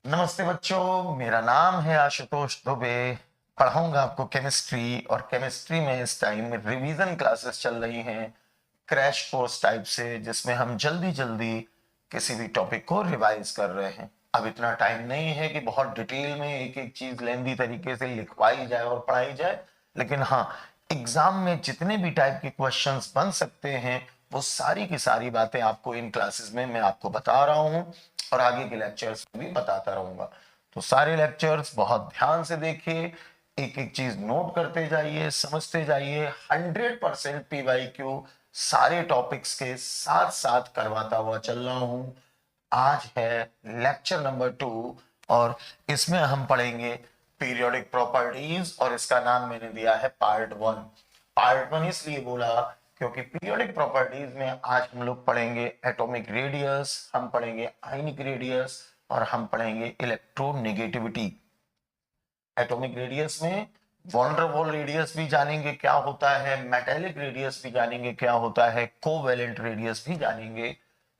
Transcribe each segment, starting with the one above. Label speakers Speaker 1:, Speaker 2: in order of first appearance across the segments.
Speaker 1: नमस्ते बच्चों, मेरा नाम है आशुतोष दुबे। पढ़ाऊंगा आपको केमिस्ट्री, और केमिस्ट्री में इस टाइम रिवीजन क्लासेस चल रही हैं, क्रैश कोर्स टाइप से, जिसमें हम जल्दी जल्दी किसी भी टॉपिक को रिवाइज कर रहे हैं। अब इतना टाइम नहीं है कि बहुत डिटेल में एक एक चीज लेंदी तरीके से लिखवाई जाए और पढ़ाई जाए, लेकिन हाँ, एग्जाम में जितने भी टाइप के क्वेश्चंस बन सकते हैं वो सारी की सारी बातें आपको इन क्लासेस में मैं आपको बता रहा हूं, और आगे के लेक्चर्स में भी बताता रहूंगा। तो सारे लेक्चर्स बहुत ध्यान से देखिए, एक एक चीज नोट करते जाइए, समझते जाइए। 100% PYQ सारे टॉपिक्स के साथ साथ करवाता हुआ चल रहा हूं। आज है लेक्चर नंबर 2, और इसमें हम पढ़ेंगे पीरियोडिक प्रॉपर्टीज, और इसका नाम मैंने दिया है पार्ट 1। पार्ट 1 इसलिए बोला क्योंकि पीरियोडिक प्रॉपर्टीज में आज हम लोग पढ़ेंगे एटॉमिक रेडियस, हम पढ़ेंगे आयनिक रेडियस, और हम पढ़ेंगे इलेक्ट्रोनेगेटिविटी। एटॉमिक रेडियस में वॉन डर वॉल रेडियस भी जानेंगे क्या होता है, मेटेलिक रेडियस भी जानेंगे क्या होता है, कोवेलेंट रेडियस भी जानेंगे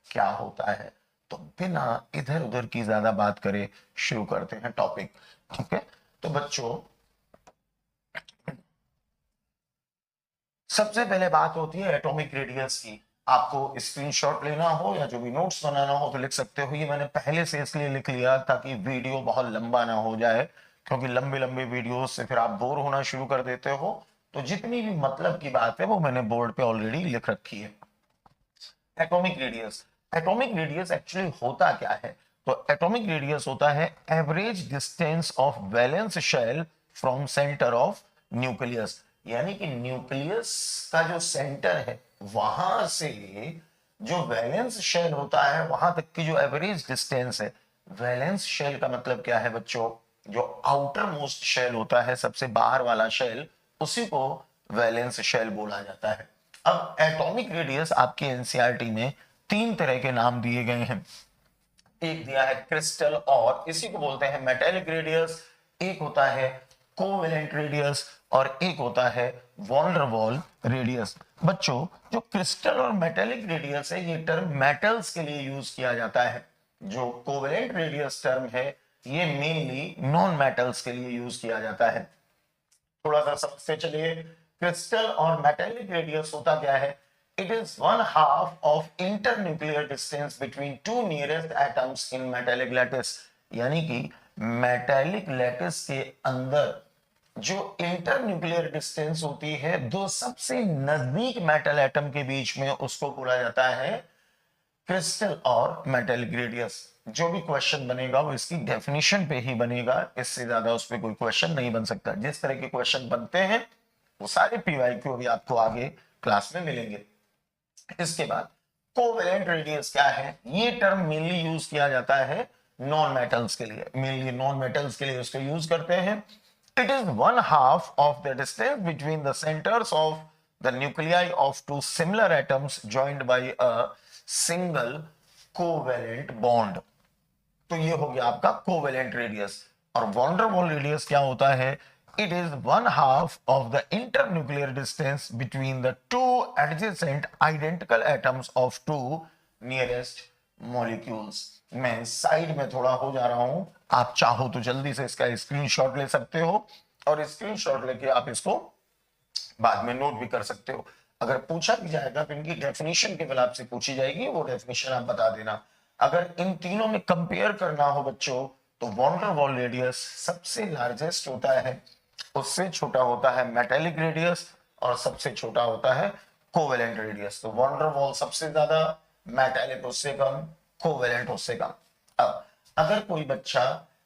Speaker 1: क्या होता है। तो बिना इधर उधर की ज्यादा बात करे शुरू करते हैं टॉपिक। ठीक है, तो बच्चों सबसे पहले बात होती है एटॉमिक रेडियस की। आपको स्क्रीनशॉट लेना हो या जो भी नोट्स बनाना हो तो लिख सकते हो। ये मैंने पहले से इसलिए लिख लिया ताकि वीडियो बहुत लंबा ना हो जाए, क्योंकि लंबे लंबे वीडियो से फिर आप बोर होना शुरू कर देते हो। तो जितनी भी मतलब की बात है वो मैंने बोर्ड पे ऑलरेडी लिख रखी है। Atomic radius, atomic radius actually होता क्या है? तो एटॉमिक रेडियस होता है average distance of valence shell from centre of nucleus. यानी कि न्यूक्लियस का जो सेंटर है वहां से जो वैलेंस शेल होता है वहां तक की जो एवरेज डिस्टेंस है। वैलेंस शेल का मतलब क्या है बच्चों? जो आउटर मोस्ट शेल होता है, सबसे बाहर वाला शेल, उसी को वैलेंस शेल बोला जाता है। अब एटॉमिक रेडियस आपके एनसीईआरटी में 3 तरह के नाम दिए गए हैं। एक दिया है क्रिस्टल, और इसी को बोलते हैं मेटेलिक रेडियस। एक होता है कोवेलेंट रेडियस, और एक होता है वॉन डर वॉल रेडियस। बच्चों, जो क्रिस्टल और मेटेलिक रेडियस है ये टर्म मेटल्स के लिए यूज किया जाता है। जो कोवेलेंट रेडियस टर्म है ये मेनली नॉन मेटल्स के लिए यूज किया जाता है। थोड़ा सा समझते चलिए, क्रिस्टल और मेटेलिक रेडियस होता क्या है? It is 1/2 of internuclear distance between two nearest atoms in metallic lattice. यानी कि मेटेलिक लैटिस के अंदर जो इंटरन्यूक्लियर डिस्टेंस होती है दो सबसे नजदीक मेटल एटम के बीच में, उसको बोला जाता है क्रिस्टल और मेटेलिक रेडियस। जो भी क्वेश्चन बनेगा वो इसकी डेफिनेशन पे ही बनेगा, इससे ज्यादा उस पर कोई क्वेश्चन नहीं बन सकता। जिस तरह के क्वेश्चन बनते हैं वो सारे PYQ अभी आपको आगे क्लास में मिलेंगे। इसके बाद कोवेलेंट रेडियस क्या है? ये टर्म मेनली यूज किया जाता है नॉन मेटल्स के लिए, मेनली नॉन मेटल्स के लिए उसको यूज करते हैं। It is 1/2 of the distance between the centres of the nuclei of two similar atoms joined by a single covalent bond. तो ये हो गया आपका कोवेलेंट रेडियस। और वॉन डर वॉल रेडियस क्या होता है? It is 1/2 of the internuclear distance between the two adjacent identical atoms of two nearest molecules. मैं साइड में थोड़ा हो जा रहा हूं, आप चाहो तो जल्दी से इसका स्क्रीनशॉट ले सकते हो, और स्क्रीनशॉट लेके आप इसको बाद में नोट भी कर सकते हो। अगर पूछा भी जाएगा तो इनकी डेफिनेशन केवल आपसे पूछी जाएगी, वो डेफिनेशन आप बता देना। अगर इन तीनों में कंपेयर करना हो बच्चों, तो वॉन डर वॉल रेडियस सबसे लार्जेस्ट होता है, उससे छोटा होता है मेटेलिक रेडियस, और सबसे छोटा होता है कोवेलेंट रेडियस। तो वॉन डर वॉल सबसे ज्यादा, मेटेलिक उससे कम, कोवेलेंट उससे कम। अब अगर कोई बच्चा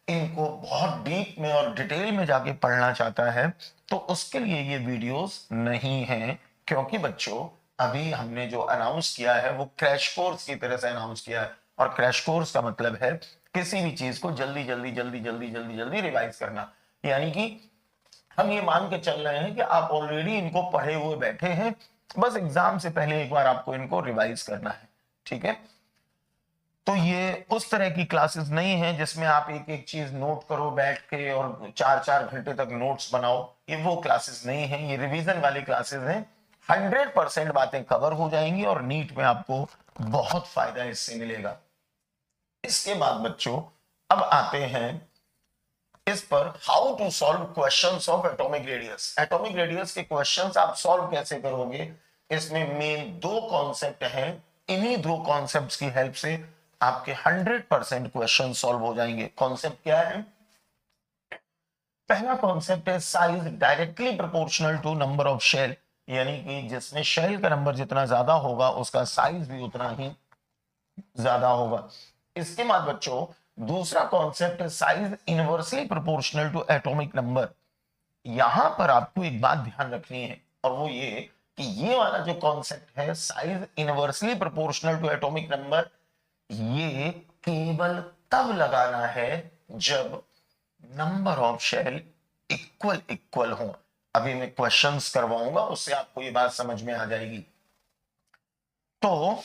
Speaker 1: इनको बहुत डीप में और डिटेल में जाके पढ़ना चाहता है तो उसके लिए ये वीडियोस नहीं हैं, क्योंकि बच्चों अभी हमने जो अनाउंस किया है वो क्रैश कोर्स की तरह से अनाउंस किया है। और क्रैश कोर्स का मतलब है किसी भी चीज को जल्दी जल्दी जल्दी जल्दी जल्दी जल्दी रिवाइज करना। यानी कि हम ये मान के चल रहे हैं कि आप ऑलरेडी इनको पढ़े हुए बैठे हैं, बस एग्जाम से पहले एक बार आपको इनको रिवाइज करना है। ठीक है, तो ये उस तरह की क्लासेस नहीं है जिसमें आप एक एक चीज नोट करो बैठ के और 4-4 घंटे तक नोट्स बनाओ। ये वो क्लासेस नहीं है, ये रिवीजन वाली क्लासेस हैं। 100% बातें कवर हो जाएंगी और नीट में आपको बहुत फायदा इससे मिलेगा। इसके बाद बच्चों अब आते हैं इस पर, how to solve questions of atomic radius. Atomic radius के क्वेश्चंस आप सॉल्व कैसे करोगे, इसमें मेन दो कॉन्सेप्ट हैं, इन्हीं दो कॉन्सेप्ट्स की हेल्प से आपके 100% क्वेश्चन सॉल्व हो जाएंगे। कॉन्सेप्ट क्या है? पहला कॉन्सेप्ट है size directly proportional to number of shell, यानी कि जिसमें शेल का नंबर जितना ज्यादा होगा उसका साइज भी उतना ही ज्यादा होगा। इसके बाद बच्चों दूसरा कॉन्सेप्ट है size inversely proportional to atomic number. यहां पर आपको एक बात ध्यान रखनी है, और वो ये कि ये वाला जो कॉन्सेप्ट है size inversely proportional to atomic number, ये केवल तब लगाना है जब number of shell equal equal हो। अभी मैं क्वेश्चंस करवाऊंगा, उससे आपको ये बात समझ में आ जाएगी। तो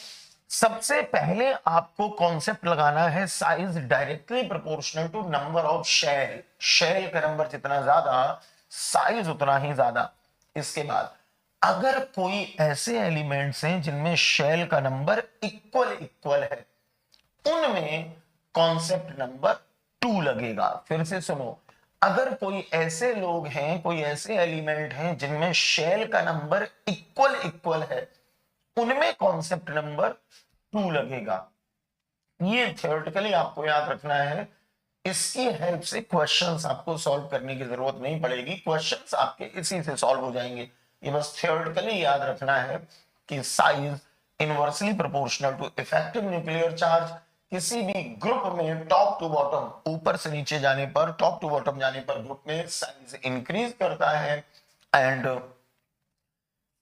Speaker 1: सबसे पहले आपको कॉन्सेप्ट लगाना है size directly proportional to number of shell. Shell का नंबर जितना ज्यादा साइज उतना ही ज्यादा। इसके बाद अगर कोई ऐसे एलिमेंट्स हैं जिनमें शेल का नंबर इक्वल इक्वल है, उनमें कॉन्सेप्ट नंबर 2 लगेगा। फिर से सुनो, अगर कोई ऐसे लोग हैं, कोई ऐसे एलिमेंट हैं जिनमें शेल का नंबर इक्वल इक्वल है, उनमें कॉन्सेप्ट नंबर 2 लगेगा। ये थ्योरेटिकली आपको याद रखना है, इसकी हेल्प से क्वेश्चंस आपको सॉल्व करने की जरूरत नहीं पड़ेगी, क्वेश्चंस आपके इसी से सॉल्व हो जाएंगे। ये बस थ्योरेटिकली याद रखना है कि size inversely proportional to effective nuclear charge. किसी भी ग्रुप में टॉप टू बॉटम, ऊपर से नीचे जाने पर, टॉप टू बॉटम जाने पर ग्रुप में साइज इंक्रीज करता है, एंड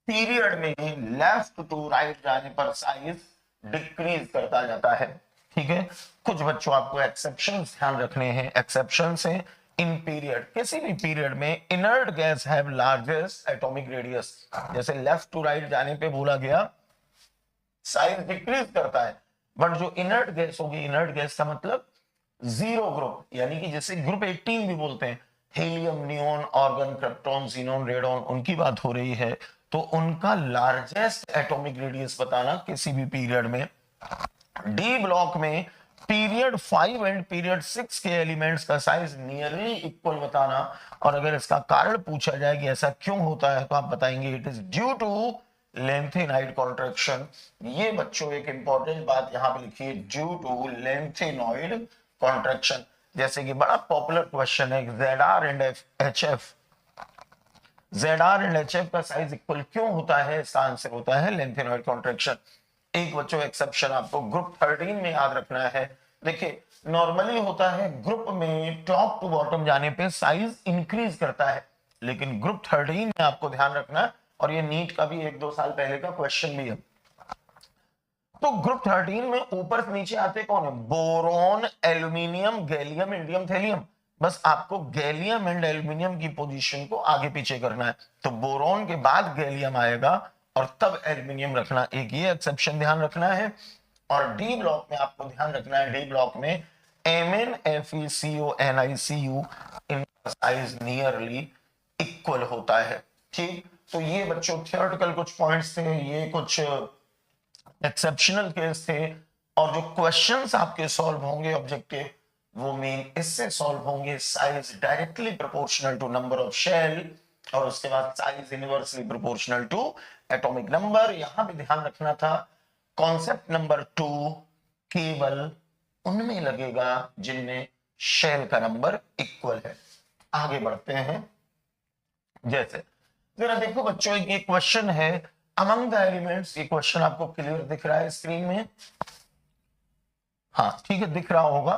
Speaker 1: पीरियड में लेफ्ट टू राइट जाने पर साइज डिक्रीज करता जाता है। ठीक है, कुछ बच्चों आपको एक्सेप्शंस ध्यान रखने हैं। एक्सेप्शंस हैं इन पीरियड, किसी भी पीरियड में inert guys have largest atomic radius. जैसे लेफ्ट टू राइट जाने पे बोला गया साइज डिक्रीज करता है, बट जो इनर्ट गैस होगी, इनर्ट गैस का मतलब जीरो ग्रुप, यानी कि जैसे ग्रुप 18 भी बोलते हैं, helium, neon, organ, krypton, xenon, radon, उनकी बात हो रही है, तो उनका लार्जेस्ट एटॉमिक रेडियस बताना किसी भी पीरियड में। डी ब्लॉक में पीरियड 5 एंड पीरियड 6 के एलिमेंट्स का साइज नियरली इक्वल बताना, और अगर इसका कारण पूछा जाए कि ऐसा क्यों होता है, तो आप बताएंगे it is due to lanthanoid contraction. ये बच्चों एक इंपॉर्टेंट बात यहां पे लिखिए, ड्यू टू लेंथेनॉइड कॉन्ट्रैक्शन। जैसे कि बड़ा पॉपुलर क्वेश्चन है, ZR and HF, ZR and HF का साइज इक्वल क्यों होता है? इसका आंसर होता है लेंथेनॉइड कॉन्ट्रैक्शन। एक बच्चों एक्सेप्शन आपको ग्रुप 13 में याद रखना है। देखिए नॉर्मली होता है ग्रुप में टॉप टू बॉटम जाने पे साइज इंक्रीज करता है, लेकिन ग्रुप 13 में आपको ध्यान रखना, और ये नीट का भी 1-2 साल पहले का क्वेश्चन भी है। तो ग्रुप 13 में ऊपर से नीचे आते कौन है? Boron, aluminium, gallium, indium, thallium. बस आपको गैलियम एंड एल्यूमिनियम की पोजीशन को आगे पीछे करना है, तो बोरोन के बाद गैलियम आएगा और तब एल्यूमिनियम रखना। एक ये एक्सेप्शन ध्यान रखना है। और डी ब्लॉक में आपको ध्यान रखना है, डी ब्लॉक में Mn, FeCO, NiCu, इनका साइज नियरली इक्वल होता है। ठीक, तो ये बच्चों थियोरेटिकल कुछ पॉइंट्स थे, ये कुछ एक्सेप्शनल केस थे, और जो क्वेश्चंस आपके सॉल्व होंगे ऑब्जेक्टिव, वो मेन इससे सॉल्व होंगे, size directly proportional to number of shell, और उसके बाद size inversely proportional to atomic number. यहां पे ध्यान रखना था कॉन्सेप्ट नंबर 2 केवल उनमें लगेगा जिनमें शेल का नंबर इक्वल है। आगे बढ़ते हैं। जैसे जरा देखो बच्चों, ये क्वेश्चन है अमंग द एलिमेंट्स। ये क्वेश्चन आपको क्लियर दिख रहा है स्क्रीन में? हाँ ठीक है, दिख रहा होगा,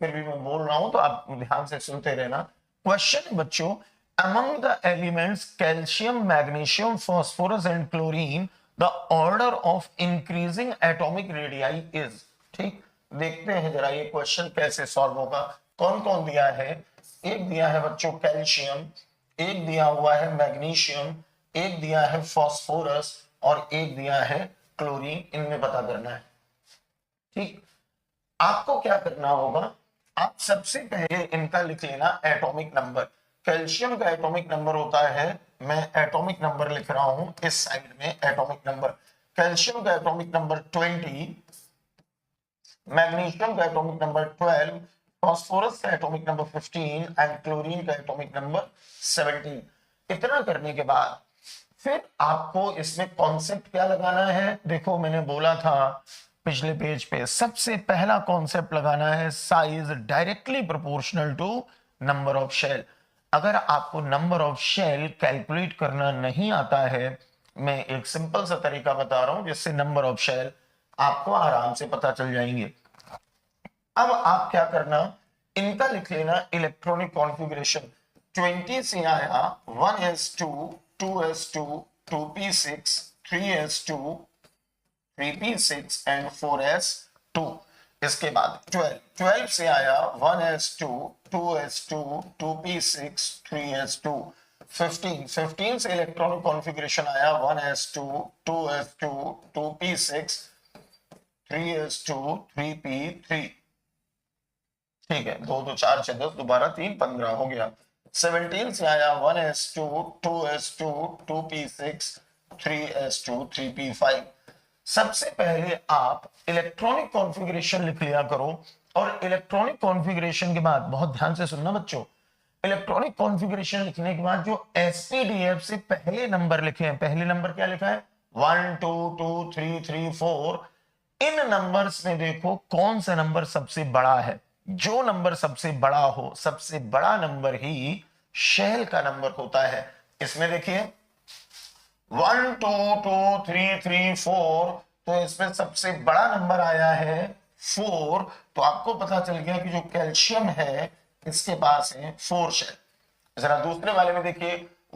Speaker 1: फिर भी मैं बोल रहा हूं तो आप ध्यान से सुनते रहना। क्वेश्चन बच्चों, among the elements calcium, magnesium, phosphorus and chlorine, the order of increasing atomic radii is। ठीक, देखते हैं जरा ये क्वेश्चन कैसे सॉल्व होगा। कौन कौन दिया है? एक दिया है बच्चों कैल्शियम, एक दिया हुआ है मैग्नीशियम, एक दिया है फास्फोरस, और एक दिया है क्लोरीन। इनमें पता करना है। ठीक, आपको क्या करना होगा, आप सबसे पहले इनका लिख लेना एटॉमिक नंबर। कैल्शियम का एटॉमिक नंबर होता है, मैं एटॉमिक नंबर लिख रहा हूं इस साइड में, एटॉमिक नंबर। कैल्शियम का एटॉमिक नंबर 20, मैग्नीशियम का एटॉमिक नंबर 12, फास्फोरस का एटॉमिक नंबर 15 एंड क्लोरीन का एटॉमिक नंबर 17। इतना करने के बाद फिर आपको इसमें कॉन्सेप्ट क्या लगाना है, देखो मैंने बोला था पिछले पेज पे, सबसे पहला कॉन्सेप्ट लगाना है size directly proportional to number of shell. अगर आपको नंबर ऑफ शेल कैलकुलेट करना नहीं आता है, मैं एक सिंपल सा तरीका बता रहा हूं जिससे नंबर ऑफ शेल आपको आराम से पता चल जाएंगे। अब आप क्या करना, इनका लिख लेना इलेक्ट्रॉनिक कॉन्फ़िगरेशन। 20 से आया 1s2 2s2 2p6 3s2 3p6 and 4s2। इसके बाद 12 से आया 1s2 2s2 2p6 3s2। 15 से इलेक्ट्रॉनिक कॉन्फ़िगरेशन आया 1s2 2s2 2p6 3s2 3p3। ठीक है, 2 2 4 6 10 दोबारा 3 15 हो गया। 17 से आया 1s2 2s2 2p6 3s2 3p5। सबसे पहले आप इलेक्ट्रॉनिक कॉन्फ़िगरेशन लिख लिया करो, और इलेक्ट्रॉनिक कॉन्फ़िगरेशन के बाद बहुत ध्यान से सुनना बच्चों, इलेक्ट्रॉनिक कॉन्फ़िगरेशन लिखने के बाद जो एसपीडीएफ से पहले नंबर लिखे हैं, पहले नंबर क्या लिखा है 1 2 2 3 3 4, इन नंबर्स में देखो कौन सा नंबर सबसे बड़ा है। जो नंबर सबसे बड़ा हो, सबसे बड़ा नंबर ही शेल का नंबर होता है। इसमें देखिए 1 2 2 3 3 4, तो इसमें सबसे बड़ा नंबर आया है 4। तो आपको पता चल गया कि जो कैल्शियम है इसके पास है 4 शेल। जरा दूसरे वाले में देखिए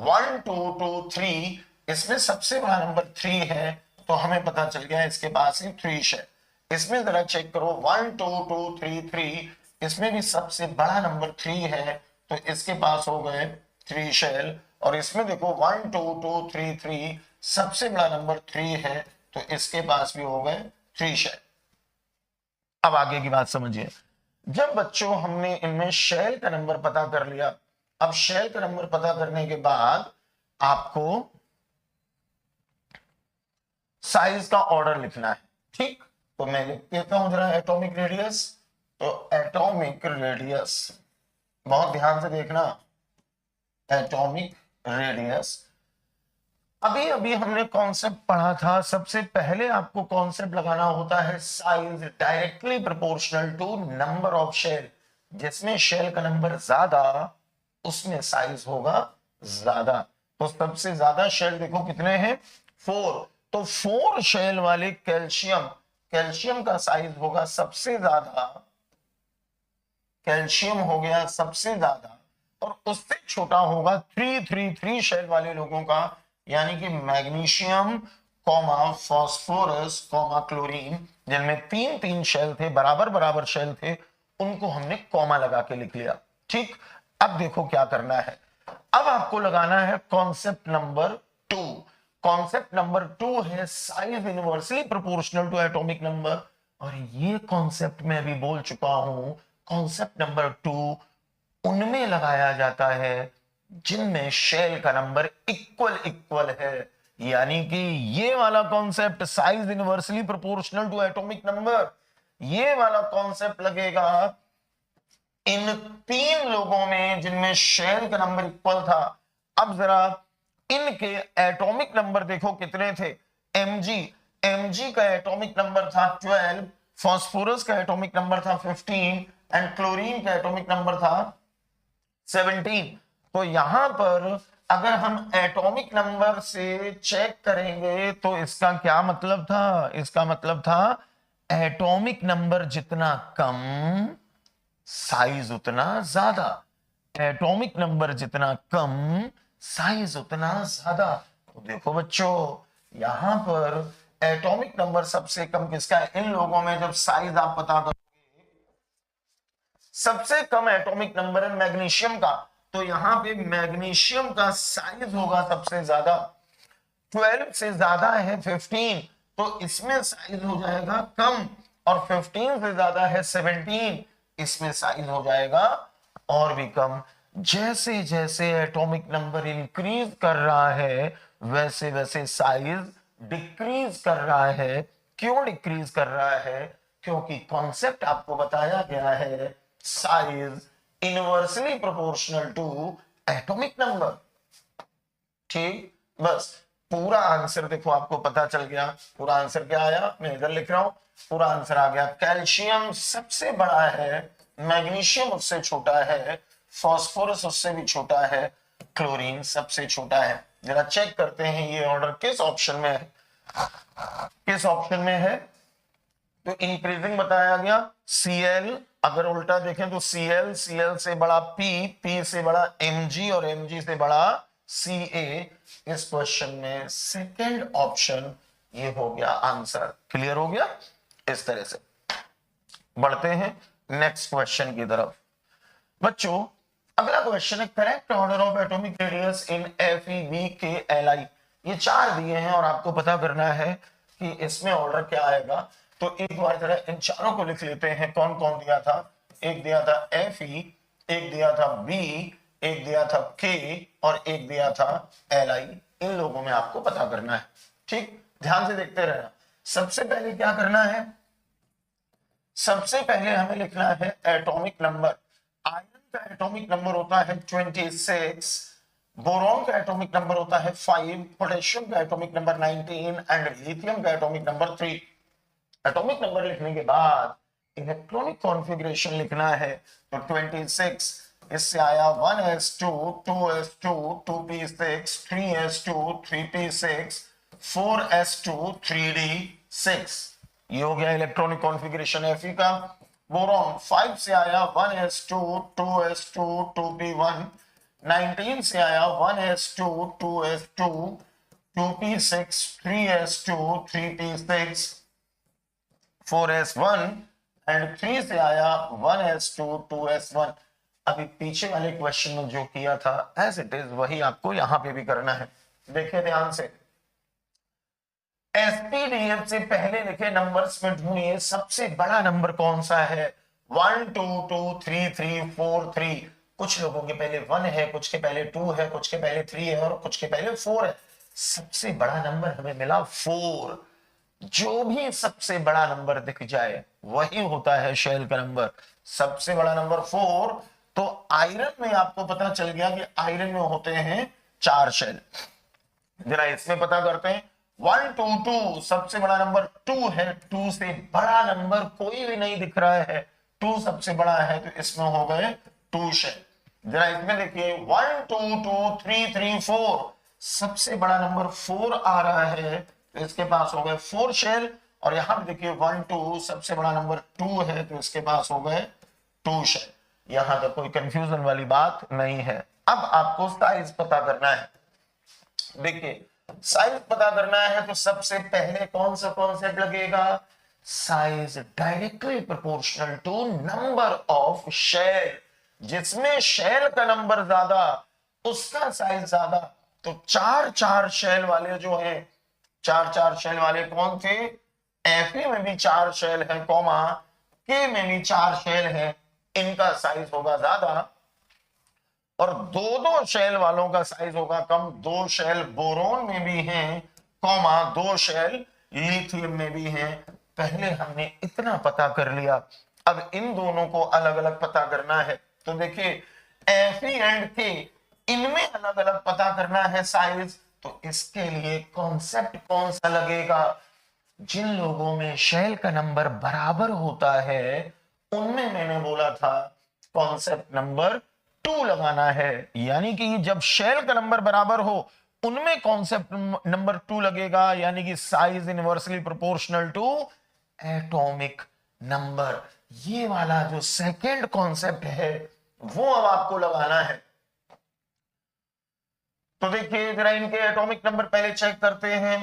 Speaker 1: 1 2 2 3, इसमें सबसे बड़ा नंबर 3 है, तो हमें पता चल गया इसके पास है 3 शेल। इसमें जरा चेक करो 1 2 2 3 3, इसमें भी सबसे बड़ा नंबर 3 है, तो इसके पास हो गए 3 शेल। और इसमें देखो 1 2 2 3 3, सबसे बड़ा नंबर 3 है, तो इसके पास भी हो गए 3 शेल। अब आगे की बात समझिए, जब बच्चों हमने इनमें शेल का नंबर पता कर लिया, अब शेल का नंबर पता करने के बाद आपको साइज का ऑर्डर लिखना है। ठीक, तो मैं लिख देता हूं जरा एटॉमिक रेडियस। तो एटॉमिक रेडियस, बहुत ध्यान से देखना, एटॉमिक रेडियस, अभी अभी हमने कॉन्सेप्ट पढ़ा था, सबसे पहले आपको कॉन्सेप्ट लगाना होता है size directly proportional to number of shell. जिसमें शेल का नंबर ज्यादा उसमें साइज होगा ज्यादा। तो सबसे ज्यादा शेल देखो कितने हैं 4, तो 4 शेल वाले कैल्शियम, कैल्शियम का साइज होगा सबसे ज्यादा, कैल्शियम हो गया सबसे ज्यादा, और उससे छोटा होगा 3 शेल वाले लोगों का, यानी कि magnesium comma phosphorus comma chlorine, जिनमें 3 शेल थे, बराबर बराबर शेल थे, उनको हमने कॉमा लगा के लिख लिया। ठीक, अब देखो क्या करना है, अब आपको लगाना है कॉन्सेप्ट नंबर 2। कॉन्सेप्ट नंबर 2 है size inversely proportional to atomic number, और ये कॉन्सेप्ट मैं अभी बोल चुका हूं। कॉन्सेप्ट नंबर 2 उनमें लगाया जाता है जिनमें शेल का नंबर इक्वल इक्वल है, यानी कि ये वाला concept size inversely proportional to atomic number, ये वाला कॉन्सेप्ट लगेगा इन 3 लोगों में जिनमें शेल का नंबर इक्वल था। अब जरा इनके एटॉमिक नंबर देखो कितने थे। एमजी का एटॉमिक नंबर था 12, फास्फोरस का एटॉमिक नंबर था 15 एंड क्लोरीन का एटॉमिक नंबर था 17। तो यहां पर अगर हम एटॉमिक नंबर से चेक करेंगे तो इसका क्या मतलब था, इसका मतलब था एटॉमिक नंबर जितना कम साइज उतना ज्यादा, एटॉमिक नंबर जितना कम साइज उतना ज्यादा। तो देखो बच्चों, यहां पर एटॉमिक नंबर सबसे कम किसका है, इन लोगों में जब साइज आप पता करोगे, सबसे कम एटॉमिक नंबर है मैग्नीशियम का, तो यहां पे मैग्नीशियम का साइज होगा सबसे ज्यादा। 12 से ज्यादा है 15, तो इसमें साइज हो जाएगा कम, और 15 से ज्यादा है 17, इसमें साइज हो जाएगा और भी कम। जैसे जैसे एटॉमिक नंबर इंक्रीज कर रहा है वैसे वैसे साइज डिक्रीज कर रहा है। क्यों डिक्रीज कर रहा है, क्योंकि कॉन्सेप्ट आपको बताया गया है size inversely proportional to atomic number. ठीक, बस पूरा आंसर देखो आपको पता चल गया। पूरा आंसर क्या आया, मैं इधर लिख रहा हूं, पूरा आंसर आ गया। कैल्शियम सबसे बड़ा है, मैग्नीशियम उससे छोटा है, फास्फोरस उससे भी छोटा है, क्लोरीन सबसे छोटा है। जरा चेक करते हैं ये ऑर्डर किस ऑप्शन में है, किस ऑप्शन में है। तो इंक्रीजिंग बताया गया, Cl, अगर उल्टा देखें तो Cl, Cl से बड़ा P, P से बड़ा Mg और Mg से बड़ा Ca। इस क्वेश्चन में सेकंड ऑप्शन ये हो गया आंसर। क्लियर हो गया। इस तरह से बढ़ते हैं नेक्स्ट क्वेश्चन की तरफ। बच्चों अगला क्वेश्चन है, correct order of atomic radius in FeVKLi। ये चार दिए हैं और आपको पता करना है कि इसमें ऑर्डर क्या आएगा। तो एक बार जरा इन चारों को लिख लेते हैं, कौन कौन दिया था। एक दिया था Fe, एक दिया था V, एक दिया था K और एक दिया था Li। इन लोगों में आपको पता करना है। ठीक, ध्यान से देखते रहना। सबसे पहले क्या करना है, सबसे पहले हमें लिखना है एटॉमिक नंबर। आयरन का एटॉमिक नंबर होता है 26, बोरॉन का एटॉमिक नंबर होता है 5, पोटेशियम का एटॉमिक नंबर 19 एंड लिथियम का एटॉमिक नंबर 3। एटॉमिक नंबर लिखने के बाद इलेक्ट्रॉनिक कॉन्फ़िगरेशन लिखना है। तो 26, इससे आया 1s2, 2s2, 2p6, 3s2, 3p6, 4s2, 3d6। ये हो गया इलेक्ट्रॉनिक कॉन्फ़िगरेशन Fe का। बोरॉन 5 से आया 1s2, 2s2, 2p1, 19 से आया 1s2, 2s2, 2p6, 3s2, 3p6, 4s1 and 3 से आया 1s2, 2s1। अभी पीछे वाले क्वेश्चन में जो किया था एज इट इज वही आपको यहां पे भी करना है। देखिए ध्यान से, एसपीडीएफ से पहले लिखे नंबर्स में ढूंढिए सबसे बड़ा नंबर कौन सा है। 1 2 2 3 3 4 3। कुछ लोगों के पहले 1 है, कुछ के पहले 2 है, कुछ के पहले 3 है और कुछ के पहले 4 है। सबसे बड़ा नंबर हमें मिला 4। जो भी सबसे बड़ा नंबर दिख जाए वही होता है शेल का नंबर। सबसे बड़ा नंबर 4। तो आयरन में आपको पता चल गया कि आयरन में होते हैं 4 शेल। जरा इसमें पता करते हैं। 1 2 2 सबसे बड़ा नंबर 2 है, 2 से बड़ा नंबर कोई भी नहीं दिख रहा है, 2 सबसे बड़ा है तो इसमें हो गए 2 शेल। जरा इसमें देखिए 1 2 2 3 3 4 सबसे बड़ा नंबर 4 आ रहा है तो इसके पास हो गए 4 शेल। और यहां पे देखिए 1 2 सबसे बड़ा नंबर 2 है तो इसके पास हो गए 2 शेल। यहां तक कोई कंफ्यूजन वाली बात नहीं है। अब आपको साइज पता करना है। देखिए साइज पता करना है तो सबसे पहले कौन सा कॉन्सेप्ट लगेगा, size directly proportional to number of shell. जिसमें शेल का नंबर ज्यादा उसका साइज ज्यादा। तो 4 4 शेल वाले जो है, 4 4 शेल वाले कौन थे, Fe में भी 4 शेल है, कॉमा K में भी 4 शेल है, इनका साइज होगा ज्यादा। और 2 शेल वालों का साइज होगा कम। 2 शेल बोरोन में भी हैं, कॉमा 2 शेल लिथियम में भी हैं। पहले हमने इतना पता कर लिया, अब इन दोनों को अलग अलग पता करना है। तो देखिए Fe एंड K इनमें अलग अलग पता करना है साइज। तो इसके लिए कॉन्सेप्ट कौन सा लगेगा, जिन लोगों में शेल का नंबर बराबर होता है उनमें मैंने बोला था कॉन्सेप्ट नंबर 2 लगाना है। यानी कि जब शेल का नंबर बराबर हो उनमें कॉन्सेप्ट नंबर 2 लगेगा, यानी कि size inversely proportional to atomic number. ये वाला जो सेकंड कॉन्सेप्ट है वो अब आपको लगाना है। तो देखिए जरा इनके एटॉमिक नंबर पहले चेक करते हैं।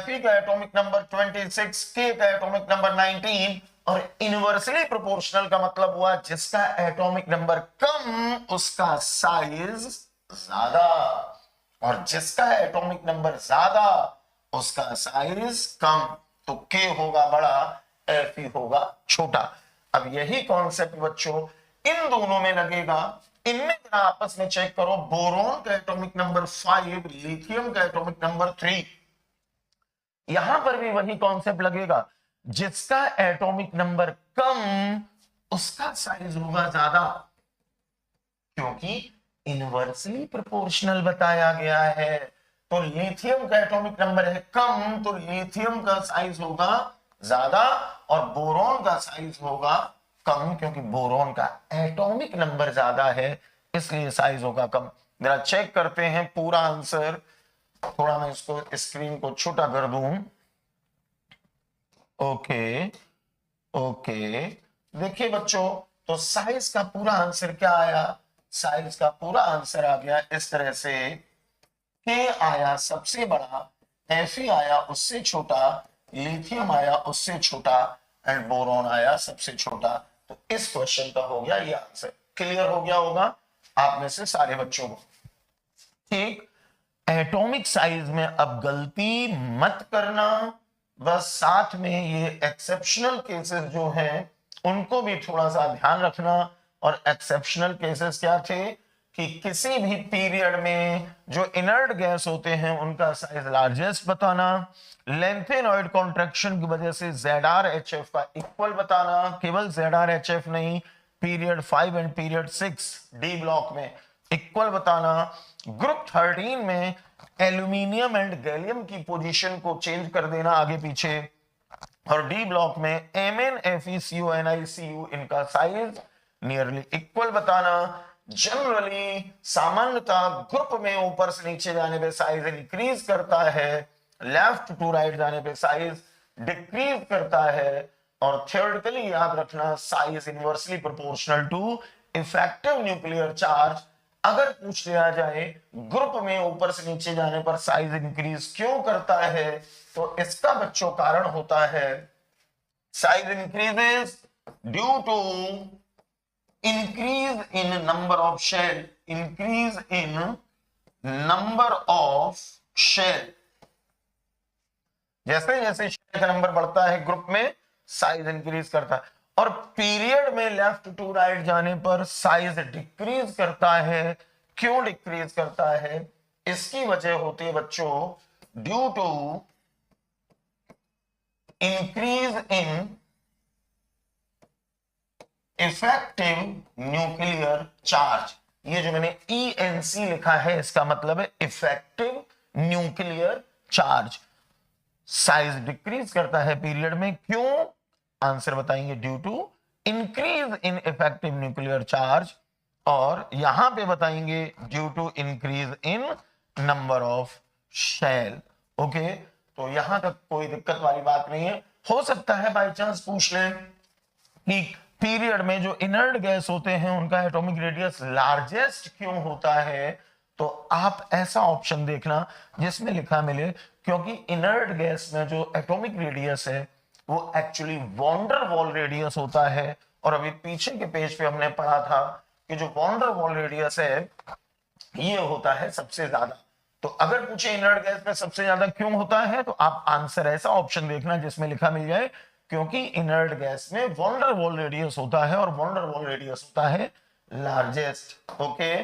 Speaker 1: Fe का एटॉमिक नंबर 26, K का एटॉमिक नंबर 19 और इनवर्सली प्रोपोर्शनल का मतलब हुआ जिसका एटॉमिक नंबर कम उसका साइज ज्यादा, और जिसका एटॉमिक नंबर ज्यादा उसका साइज कम। तो K होगा बड़ा, Fe होगा छोटा। अब यही कॉन्सेप्ट बच्चों इन दोनों में लगेगा। इनमें जरा आपस में चेक करो, बोरोन का एटॉमिक नंबर 5, लिथियम का एटॉमिक नंबर 3। यहां पर भी वही कॉन्सेप्ट लगेगा, जिसका एटॉमिक नंबर कम उसका साइज होगा ज्यादा, क्योंकि इनवर्सली प्रोपोर्शनल बताया गया है। तो लिथियम का एटॉमिक नंबर है कम, तो लिथियम का साइज होगा ज्यादा, और बोरॉन का साइज होगा कम, क्योंकि बोरॉन का एटॉमिक नंबर ज्यादा है, इसलिए साइज होगा कम। जरा चेक करते हैं पूरा आंसर। थोड़ा मैं इसको स्क्रीन को छोटा कर दूं। ओके ओके, देखिए बच्चों, तो साइज का पूरा आंसर क्या आया? साइज का पूरा आंसर आ गया इस तरह से, के आया सबसे बड़ा, Fe आया उससे छोटा, लिथियम आया उससे छोटा, एंड बोरॉन आया सबसे छोटा। तो इस क्वेश्चन का हो गया ये आंसर। क्लियर हो गया होगा आप में से सारे बच्चों को। ठीक, एटॉमिक साइज में अब गलती मत करना, बस साथ में ये एक्सेप्शनल केसेस जो हैं उनको भी थोड़ा सा ध्यान रखना। और एक्सेप्शनल केसेस क्या थे कि किसी भी पीरियड में जो इनर्ट गैस होते हैं उनका साइज लार्जेस्ट बताना, लेंथेनॉइड कॉन्ट्रैक्शन की वजह से ZrHf का इक्वल बताना, केवल ZrHf नहीं, period 5 and period 6 D block में इक्वल बताना, ग्रुप 13 में एल्यूमिनियम एंड गैलियम की पोजीशन को चेंज कर देना आगे पीछे, और डी ब्लॉक में MnFeCuNiCu इनका साइज नियरली इक्वल बताना। जनरली सामान्यतः ग्रुप में ऊपर से नीचे जाने पे साइज इंक्रीज करता है, लेफ्ट टू राइट जाने पे साइज डिक्रीज करता है, और थियोरेटिकली याद रखना size inversely proportional to effective nuclear charge. अगर पूछ लिया जाए ग्रुप में ऊपर से नीचे जाने पर साइज इंक्रीज क्यों करता है, तो इसका बच्चों कारण होता है size increases due to increase in number of shell, increase in number of shell। जैसे जैसे शेल का नंबर बढ़ता है ग्रुप में साइज इंक्रीज करता है, और पीरियड में लेफ्ट टू राइट जाने पर साइज डिक्रीज करता है। क्यों डिक्रीज करता है? इसकी वजह होती है बच्चों due to increase in effective nuclear charge. ये जो मैंने ENC लिखा है इसका मतलब है effective nuclear charge. Size decrease करता है पीरियड में, क्यों? आंसर बताएंगे due to increase in effective nuclear charge, और यहां पे बताएंगे due to increase in number of shell. Okay, तो यहां तक कोई दिक्कत वाली बात नहीं है। हो सकता है बाई चांस पूछ लें कि पीरियड में जो इनर्ट गैस होते हैं उनका एटॉमिक रेडियस लार्जेस्ट क्यों होता है, तो आप ऐसा ऑप्शन देखना जिसमें लिखा मिले क्योंकि इनर्ट गैस में जो एटॉमिक रेडियस है वो actually van der Waals radius होता है। और अभी पीछे के पेज पे हमने पढ़ा था कि जो वॉन डेर वाल रेडियस है ये होता है सबसे ज्यादा। तो अगर पूछे इनर्ट गैस में सबसे ज्यादा क्यों होता है, तो आप आंसर ऐसा ऑप्शन देखना जिसमें लिखा मिल जाए क्योंकि इनर्ट गैस में वॉन डेर वाल रेडियस होता है, और वॉन डेर वाल रेडियस होता है लार्जेस्ट। ओके,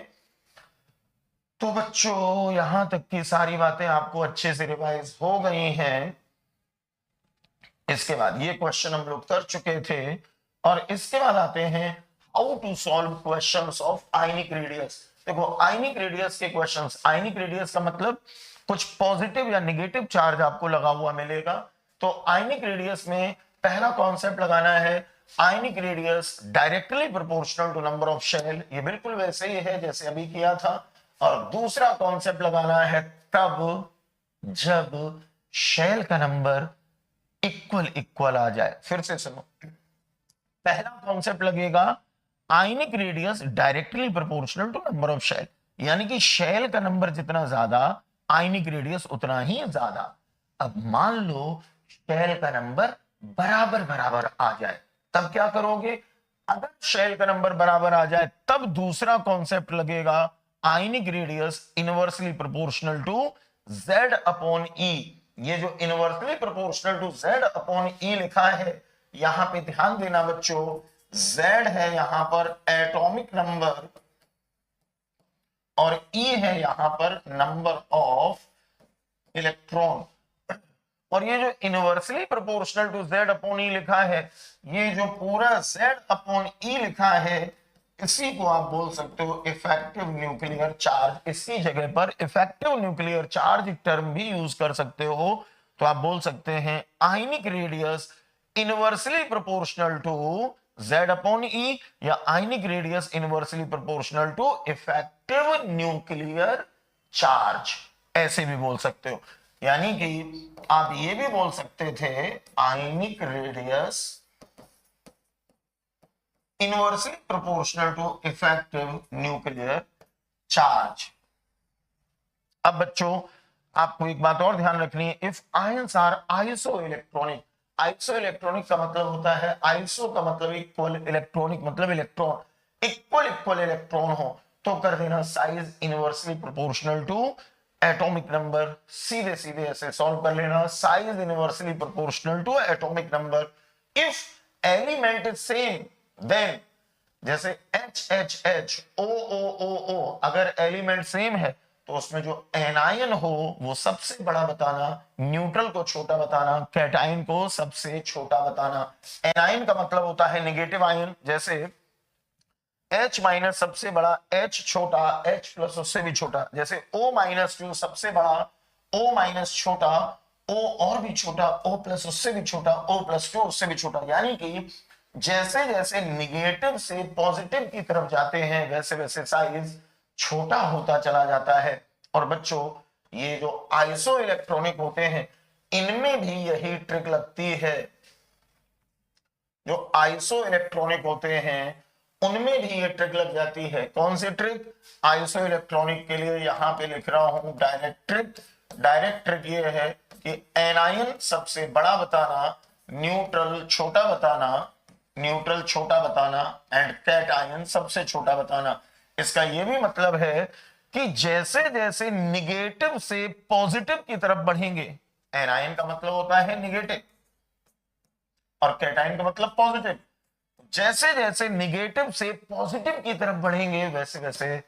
Speaker 1: तो बच्चों यहां तक की सारी बातें आपको अच्छे से रिवाइज हो गई हैं। इसके बाद ये क्वेश्चन हम लोग कर चुके थे, और इसके बाद आते हैं how to solve questions of ionic radius. देखो आयनिक रेडियस के क्वेश्चंस, आयनिक रेडियस का मतलब कुछ पॉजिटिव या नेगेटिव चार्ज आपको लगा हुआ मिलेगा। तो आयनिक रेडियस में पहला कॉन्सेप्ट लगाना है ionic radius directly proportional to number of shell. ये बिल्कुल वैसे ही है जैसे अभी किया था। और दूसरा कॉन्सेप्ट लगाना है तब जब शेल का नंबर इक्वल इक्वल आ जाए। फिर से सुनो, पहला कॉन्सेप्ट लगेगा ionic radius directly proportional to number of shell, यानी कि शेल का नंबर जितना ज्यादा आयनिक रेडियस उतना ही ज्यादा। अब मान लो शेल का नंबर बराबर बराबर आ जाए, तब क्या करोगे? अगर शेल का नंबर बराबर आ जाए तब दूसरा कॉन्सेप्ट लगेगा ionic radius inversely proportional to Z upon E। ये जो inversely proportional to Z upon E लिखा है, यहां पे ध्यान देना बच्चों, Z है यहां पर एटॉमिक नंबर और E है यहां पर नंबर ऑफ इलेक्ट्रॉन। और ये जो inversely proportional to z upon e लिखा है, ये जो पूरा z अपॉन ई लिखा है, इसी को आप बोल सकते हो इफेक्टिव न्यूक्लियर चार्ज। इसी जगह पर इफेक्टिव न्यूक्लियर चार्ज टर्म भी यूज कर सकते हो। तो आप बोल सकते हैं ionic radius inversely proportional to z upon e, या ionic radius inversely proportional to effective nuclear charge, ऐसे भी बोल सकते हो। यानी कि आप ये भी बोल सकते थे ionic radius inversely proportional to effective nuclear charge. अब बच्चों आपको एक बात और ध्यान रखनी है, if ions are isoelectronic, isoelectronic का मतलब होता है, आइसो का मतलब इक्वल, इलेक्ट्रॉनिक मतलब इलेक्ट्रॉन, इक्वल इलेक्ट्रॉन हो तो कर देना size inversely proportional to atomic number, सीधे सीधे ऐसे सॉल्व कर लेना, size inversely proportional to atomic number. If element is same then, जैसे HHH OOO, अगर एलिमेंट सेम है तो उसमें जो एनायन हो वो सबसे बड़ा बताना, न्यूट्रल को छोटा बताना, कैटायन को सबसे छोटा बताना। एनायन का मतलब होता है नेगेटिव आयन, जैसे H माइनस सबसे बड़ा, H छोटा, H प्लस उससे भी छोटा, जैसे O माइनस टू सबसे बड़ा, O माइनस छोटा, O और भी छोटा, O प्लस उससे भी छोटा, O प्लस टू उससे भी छोटा। यानी कि जैसे जैसे निगेटिव से पॉजिटिव की तरफ जाते हैं वैसे वैसे साइज छोटा होता चला जाता है। और बच्चों ये जो आइसो इलेक्ट्रॉनिक होते हैं इनमें भी यही ट्रिक लगती है, जो आइसो इलेक्ट्रॉनिक होते हैं उनमें भी ये ट्रिक लग जाती है। कौन सी ट्रिक? आइसो इलेक्ट्रॉनिक के लिए यहां पे लिख रहा हूं डायरेक्ट ट्रिक। डायरेक्ट ट्रिक ये है कि एनायन सबसे बड़ा बताना, न्यूट्रल छोटा बताना, न्यूट्रल छोटा बताना एंड कैटायन सबसे छोटा बताना। इसका यह भी मतलब है कि जैसे जैसे निगेटिव से पॉजिटिव की तरफ बढ़ेंगे, एनायन का मतलब होता है निगेटिव और कैटायन का मतलब पॉजिटिव, जैसे जैसे निगेटिव से पॉजिटिव की तरफ बढ़ेंगे वैसे वैसे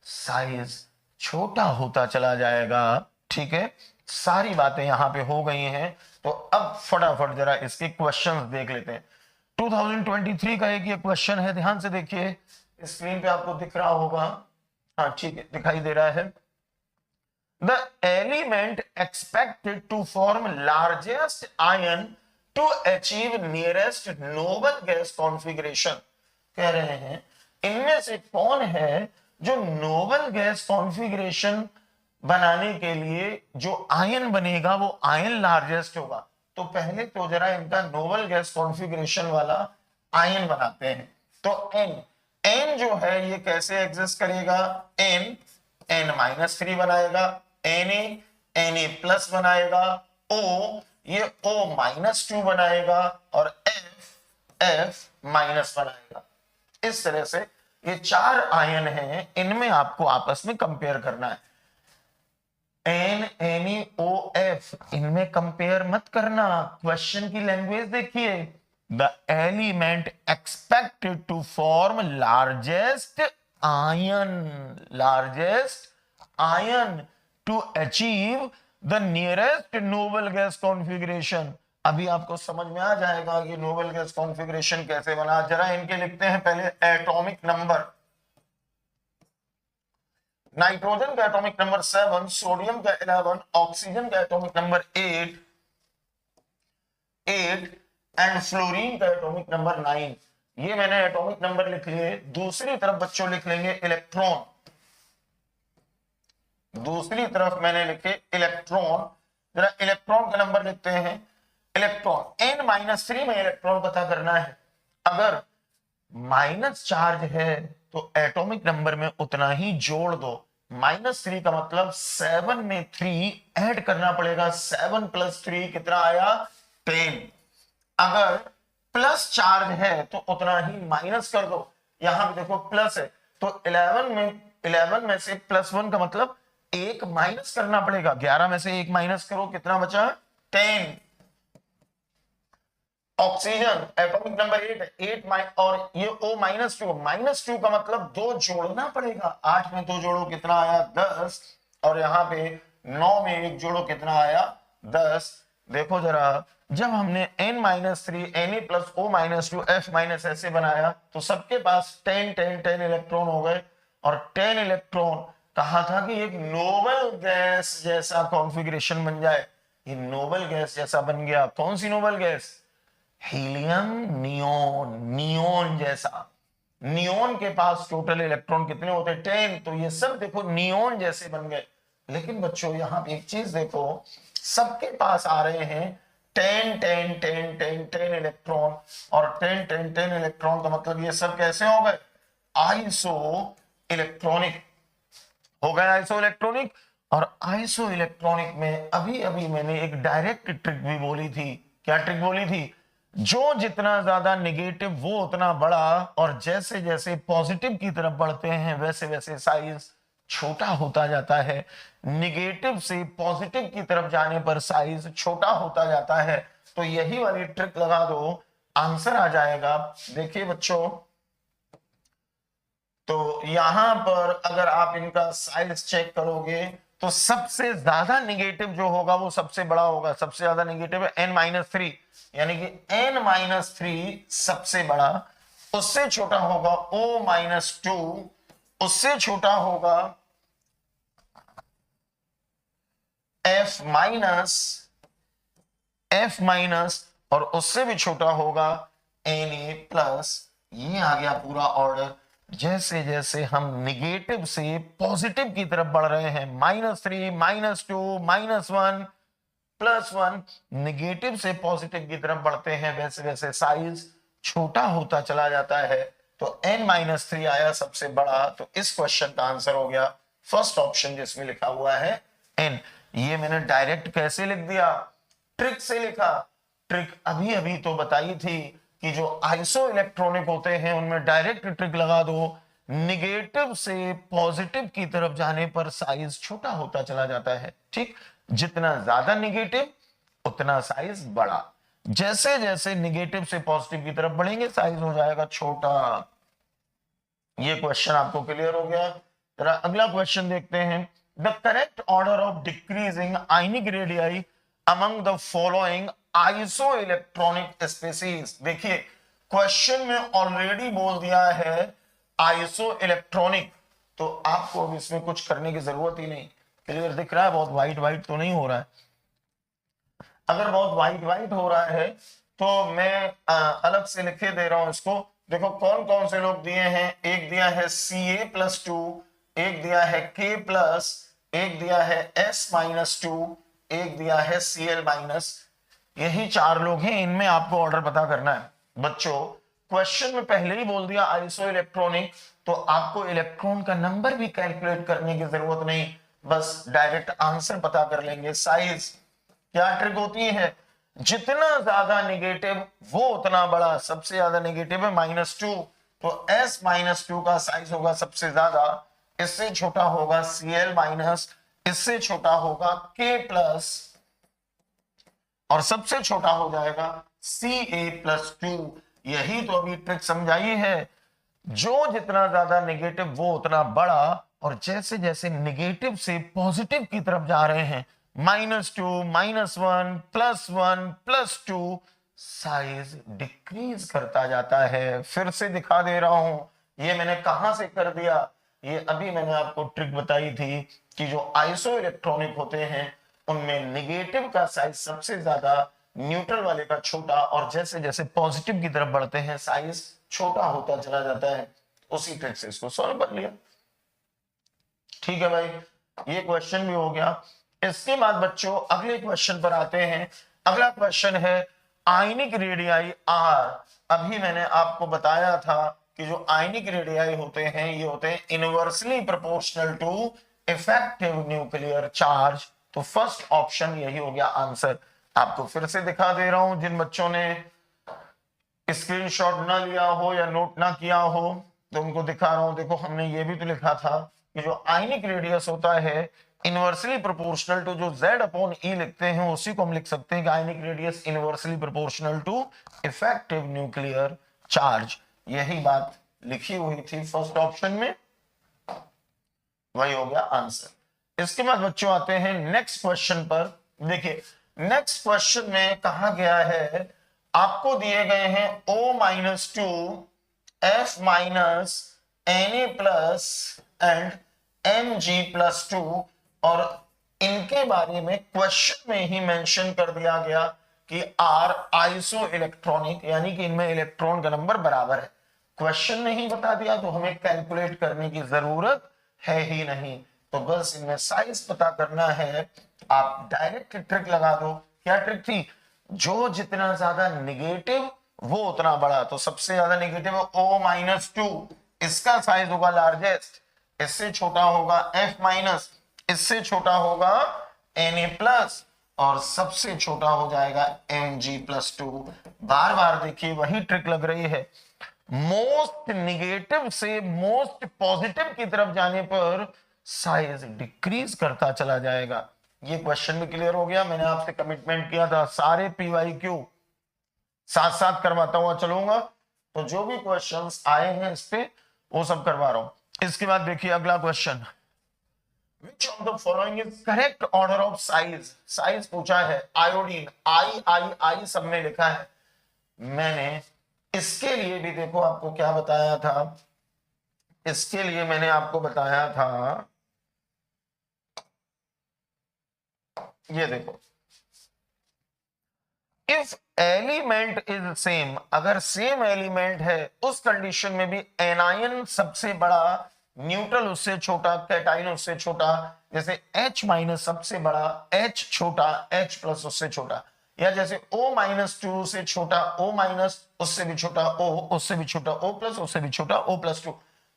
Speaker 1: साइज छोटा होता चला जाएगा। ठीक है, सारी बातें यहां पे हो गई हैं। तो अब फटाफट जरा इसके क्वेश्चंस देख लेते हैं। 2023 का एक ये क्वेश्चन है, ध्यान से देखिए, स्क्रीन पे आपको दिख रहा होगा। हाँ ठीक है, दिखाई दे रहा है। The element expected to form largest ion to achieve nearest noble gas configuration, कह रहे हैं इनमें से कौन है जो नोबल गैस कॉन्फ़िगरेशन बनाने के लिए जो आयन बनेगा वो आयन लार्जेस्ट होगा। तो पहले तो जरा इनका नोबल गैस कॉन्फ़िगरेशन वाला आयन बनाते हैं। तो एन जो है ये कैसे एग्जिस्ट करेगा? n-3 बनाएगा, Na प्लस बनाएगा, O ये O-2 बनाएगा और F माइनस बनाएगा। इस तरह से ये चार आयन हैं, इनमें आपको आपस में कंपेयर करना है। NaOF इनमें कंपेयर मत करना, क्वेश्चन की लैंग्वेज देखिए। The element expected to form largest ion to achieve the nearest noble gas configuration. अभी आपको समझ में आ जाएगा कि नोबल गैस कॉन्फ़िगरेशन कैसे बना। जरा इनके लिखते हैं पहले एटॉमिक नंबर। नाइट्रोजन का एटॉमिक नंबर 7, सोडियम का 11, ऑक्सीजन का एटॉमिक नंबर 8 एंड फ्लोरीन का एटॉमिक नंबर 9। ये मैंने एटॉमिक नंबर लिख लिए। दूसरी तरफ बच्चों लिख लेंगे इलेक्ट्रॉन। दूसरी तरफ मैंने लिखे इलेक्ट्रॉन। जरा इलेक्ट्रॉन का नंबर लिखते हैं। इलेक्ट्रॉन n-3 में इलेक्ट्रॉन पता करना है। अगर माइनस चार्ज है तो एटॉमिक नंबर में उतना ही जोड़ दो। -3 का मतलब 7 में 3 ऐड करना पड़ेगा। 7 + 3 कितना आया? 10। अगर प्लस चार्ज है तो उतना ही माइनस कर दो। यहां पे देखो प्लस है तो 11 में से +1 का मतलब 1 माइनस करना पड़ेगा। 11 में से 1 माइनस करो, कितना बचा? 10। ऑक्सीजन एटॉमिक नंबर 8 है, 8 और ये O-2 का मतलब 2 जोड़ना पड़ेगा। 8 में 2 जोड़ो, कितना आया? 10। और यहाँ पे 9 में 1 जोड़ो, कितना आया? 10। देखो जरा, जब हमने n-3 Ne+O-2 F- ऐसे बनाया तो सबके पास 10 इलेक्ट्रॉन हो गए, और 10 इलेक्ट्रॉन कहा था कि एक नोबल गैस जैसा कॉन्फ़िगरेशन बन जाए। ये नोबल गैस जैसा बन गया। कौन सी noble gas? Helium neon, neon जैसा। नियोन के पास टोटल इलेक्ट्रॉन कितने होते हैं? 10। तो ये सब देखो नियोन जैसे बन गए। लेकिन बच्चों यहां पे एक चीज देखो, सबके पास आ रहे हैं 10 इलेक्ट्रॉन, और 10 इलेक्ट्रॉन का मतलब ये सब कैसे हो गए? आइसो इलेक्ट्रॉनिक हो गए, आइसो इलेक्ट्रॉनिक। और आइसो इलेक्ट्रॉनिक में अभी अभी मैंने एक डायरेक्ट ट्रिक भी बोली थी। क्या ट्रिक बोली थी? जो जितना ज्यादा नेगेटिव वो उतना बड़ा, और जैसे जैसे पॉजिटिव की तरफ बढ़ते हैं वैसे वैसे साइज छोटा होता जाता है। निगेटिव से पॉजिटिव की तरफ जाने पर साइज छोटा होता जाता है। तो यही वाली ट्रिक लगा दो, आंसर आ जाएगा। देखिए बच्चों, तो यहां पर अगर आप इनका साइज चेक करोगे तो सबसे ज्यादा निगेटिव जो होगा वो सबसे बड़ा होगा। सबसे ज्यादा निगेटिव है n-3, यानी कि n-3 सबसे बड़ा, उससे छोटा होगा O-2, उससे छोटा होगा F-, और उससे भी छोटा होगा Na+। ये आ गया पूरा ऑर्डर। जैसे जैसे हम निगेटिव से पॉजिटिव की तरफ बढ़ रहे हैं, -3, -2, -1, +1, निगेटिव से पॉजिटिव की तरफ बढ़ते हैं वैसे वैसे साइज छोटा होता चला जाता है। तो n-3 आया सबसे बड़ा। तो इस क्वेश्चन का आंसर हो गया फर्स्ट ऑप्शन जिसमें लिखा हुआ है n। ये मैंने डायरेक्ट कैसे लिख दिया? ट्रिक से लिखा। ट्रिक अभी अभी तो बताई थी कि जो आइसो इलेक्ट्रॉनिक होते हैं उनमें डायरेक्ट ट्रिक लगा दो, निगेटिव से पॉजिटिव की तरफ जाने पर साइज छोटा होता चला जाता है। ठीक, जितना ज्यादा निगेटिव उतना साइज बड़ा, जैसे जैसे निगेटिव से पॉजिटिव की तरफ बढ़ेंगे साइज हो जाएगा छोटा। ये क्वेश्चन आपको क्लियर हो गया। जरा अगला क्वेश्चन देखते हैं। The correct order of decreasing ionic radii among the following iso electronic species. देखिए क्वेश्चन में ऑलरेडी बोल दिया है आइसो इलेक्ट्रॉनिक, तो आपको अब इसमें कुछ करने की जरूरत ही नहीं। क्लियर दिख रहा है? बहुत वाइट वाइट तो नहीं हो रहा है? अगर बहुत वाइट वाइट हो रहा है तो मैं अलग से लिखे दे रहा हूं इसको। देखो कौन कौन से लोग दिए हैं। एक दिया है Ca+2, एक दिया है K+, एक दिया है S-2, एक दिया है Cl-। यही 4 लोग हैं, इनमें आपको ऑर्डर पता करना है। बच्चों क्वेश्चन में पहले ही बोल दिया आइसो इलेक्ट्रॉनिक, तो आपको इलेक्ट्रॉन का नंबर भी कैलकुलेट करने की जरूरत नहीं, बस डायरेक्ट आंसर पता कर लेंगे। साइज क्या ट्रिक होती है? जितना ज्यादा नेगेटिव वो उतना बड़ा। सबसे ज्यादा नेगेटिव है -2, तो S-2 का साइज होगा सबसे ज्यादा, इससे छोटा होगा Cl-, इससे छोटा होगा K+, और सबसे छोटा हो जाएगा Ca+2। यही तो अभी ट्रिक समझाई है। जो जितना ज्यादा नेगेटिव वो उतना बड़ा, और जैसे जैसे नेगेटिव से पॉजिटिव की तरफ जा रहे हैं, -2, -1, +1, +2, साइज डिक्रीज करता जाता है। फिर से दिखा दे रहा हूं, ये मैंने कहां से कर दिया? ये अभी मैंने आपको ट्रिक बताई थी कि जो आइसो इलेक्ट्रॉनिक होते हैं उनमें नेगेटिव का साइज सबसे ज्यादा, न्यूट्रल वाले का छोटा, और जैसे जैसे पॉजिटिव की तरफ बढ़ते हैं साइज छोटा होता चला जाता है। उसी ट्रिक से इसको सॉल्व कर लिया। ठीक है भाई, ये क्वेश्चन भी हो गया। इसके बाद बच्चों अगले क्वेश्चन पर आते हैं। अगला क्वेश्चन है आयनिक रेडियाई आर। अभी मैंने आपको बताया था कि जो आयनिक रेडियाई होते हैं ये होते हैं inversely proportional to effective nuclear charge. तो फर्स्ट ऑप्शन यही हो गया आंसर। आपको फिर से दिखा दे रहा हूं, जिन बच्चों ने स्क्रीनशॉट ना लिया हो या नोट ना किया हो तो उनको दिखा रहा हूं। देखो हमने ये भी तो लिखा था कि जो आयनिक रेडियस होता है इनवर्सली प्रोपोर्शनल टू, जो Z/E लिखते हैं उसी को हम लिख सकते हैं कि ionic radius inversely proportional to effective nuclear charge. यही बात लिखी हुई थी फर्स्ट ऑप्शन में, वही हो गया आंसर। इसके बाद बच्चों आते हैं नेक्स्ट क्वेश्चन पर। देखिए नेक्स्ट क्वेश्चन में कहा गया है, आपको दिए गए हैं O-2 F minus Na plus and Mg+2 और इनके बारे में क्वेश्चन में ही मेंशन कर दिया गया कि R आइसो इलेक्ट्रॉनिक, यानी कि इनमें इलेक्ट्रॉन का नंबर बराबर है। क्वेश्चन ने ही बता दिया तो हमें कैलकुलेट करने की जरूरत है ही नहीं, तो बस इनमें साइज पता करना है। आप डायरेक्ट ट्रिक लगा दो। क्या ट्रिक थी? जो जितना ज्यादा निगेटिव वो उतना बड़ा, तो सबसे ज्यादा निगेटिव O-2, इसका साइज होगा लार्जेस्ट, इससे छोटा होगा F माइनस, इससे छोटा होगा Na प्लस और सबसे छोटा हो जाएगा Mg+2। बार बार देखिए वही ट्रिक लग रही है। मोस्ट निगेटिव से मोस्ट पॉजिटिव की तरफ जाने पर साइज डिक्रीज करता चला जाएगा। ये क्वेश्चन भी क्लियर हो गया। मैंने आपसे कमिटमेंट किया था सारे PYQ साथ साथ करवाता हुआ चलूंगा, तो जो भी क्वेश्चंस आए हैं इस पे वो सब करवा रहा हूं। इसके बाद देखिए अगला question, Which of the following is correct order of size? Size पूछा है। आयोडीन I सब में लिखा है। मैंने इसके लिए भी देखो आपको क्या बताया था, इसके लिए मैंने आपको बताया था, ये देखो, इफ एलिमेंट इज सेम, अगर सेम एलिमेंट है उस कंडीशन में भी एनायन सबसे बड़ा, न्यूट्रल उससे छोटा, कैटाइन उससे छोटा, जैसे H माइनस सबसे बड़ा, H छोटा, H प्लस उससे छोटा, या जैसे O-2 से छोटा, O माइनस उससे भी छोटा, O उससे भी छोटा, O प्लस उससे भी छोटा, O+2।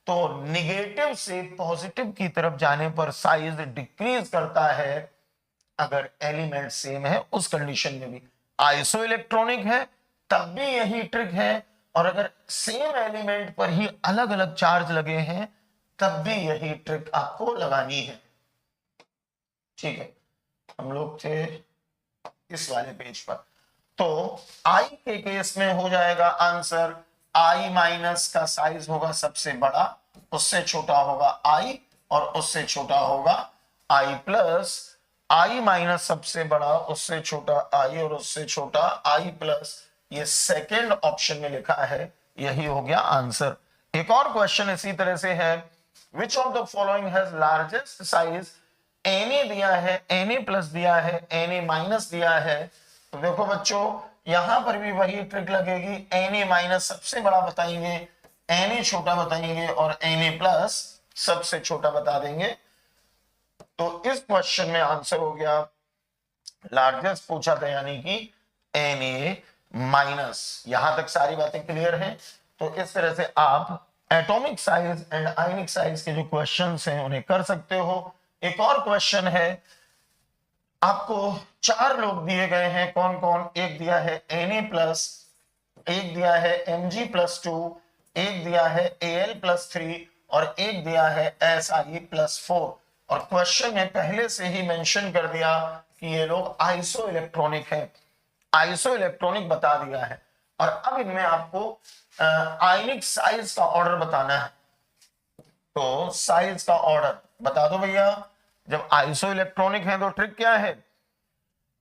Speaker 1: तो निगेटिव से पॉजिटिव की तरफ जाने पर साइज डिक्रीज करता है अगर एलिमेंट सेम है। उस कंडीशन में भी आइसो इलेक्ट्रॉनिक है तब भी यही ट्रिक है, और अगर सेम एलिमेंट पर ही अलग अलग चार्ज लगे हैं तब भी यही ट्रिक आपको लगानी है। ठीक है, हम लोग थे इस वाले पेज पर। तो I के केस में हो जाएगा आंसर I माइनस का साइज होगा सबसे बड़ा, उससे छोटा होगा I और उससे छोटा होगा I प्लस, I माइनस सबसे बड़ा, उससे छोटा I और उससे छोटा I प्लस, ये सेकेंड ऑप्शन में लिखा है, यही हो गया आंसर। एक और क्वेश्चन इसी तरह से है, which of the following has largest size? Na दिया है, Na प्लस दिया है, Na माइनस दिया है। तो देखो बच्चों यहां पर भी वही ट्रिक लगेगी, Na माइनस सबसे बड़ा बताएंगे, Na छोटा बताएंगे और Na प्लस सबसे छोटा बता देंगे। तो इस क्वेश्चन में आंसर हो गया, लार्जेस्ट पूछा था यानी कि Na माइनस। यहां तक सारी बातें क्लियर हैं। तो इस तरह से आप atomic size and ionic size के जो क्वेश्चंस हैं उन्हें कर सकते हो। एक और क्वेश्चन है, आपको 4 लोग दिए गए हैं, कौन कौन? एक दिया है Na प्लस, एक दिया है Mg+2, एक दिया है Al+3 और एक दिया है Si+4। और क्वेश्चन में पहले से ही मेंशन कर दिया कि ये लोग आइसो इलेक्ट्रॉनिक है, आइसो इलेक्ट्रॉनिक बता दिया है। और अब इनमें आपको आयनिक साइज का ऑर्डर बताना है। तो साइज का ऑर्डर बता दो भैया। जब आइसो इलेक्ट्रॉनिक है तो ट्रिक क्या है?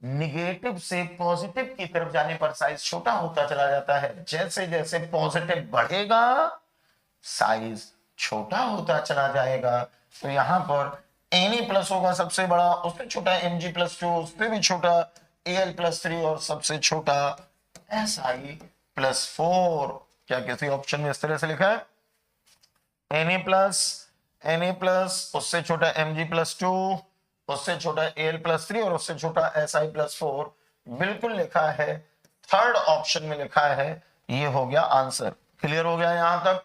Speaker 1: निगेटिव से पॉजिटिव की तरफ जाने पर साइज छोटा होता चला जाता है, जैसे जैसे पॉजिटिव बढ़ेगा साइज छोटा होता चला जाएगा। तो यहां पर Na प्लस होगा सबसे बड़ा, उससे छोटा Mg+2, उससे भी छोटा Al+3 और सबसे छोटा Si+4। क्या किसी ऑप्शन में इस तरह से लिखा है? Na प्लस उससे छोटा Mg+2, उससे छोटा Al+3 और उससे छोटा Si+4, बिल्कुल लिखा है। थर्ड ऑप्शन में लिखा है, ये हो गया आंसर। क्लियर हो गया यहां तक?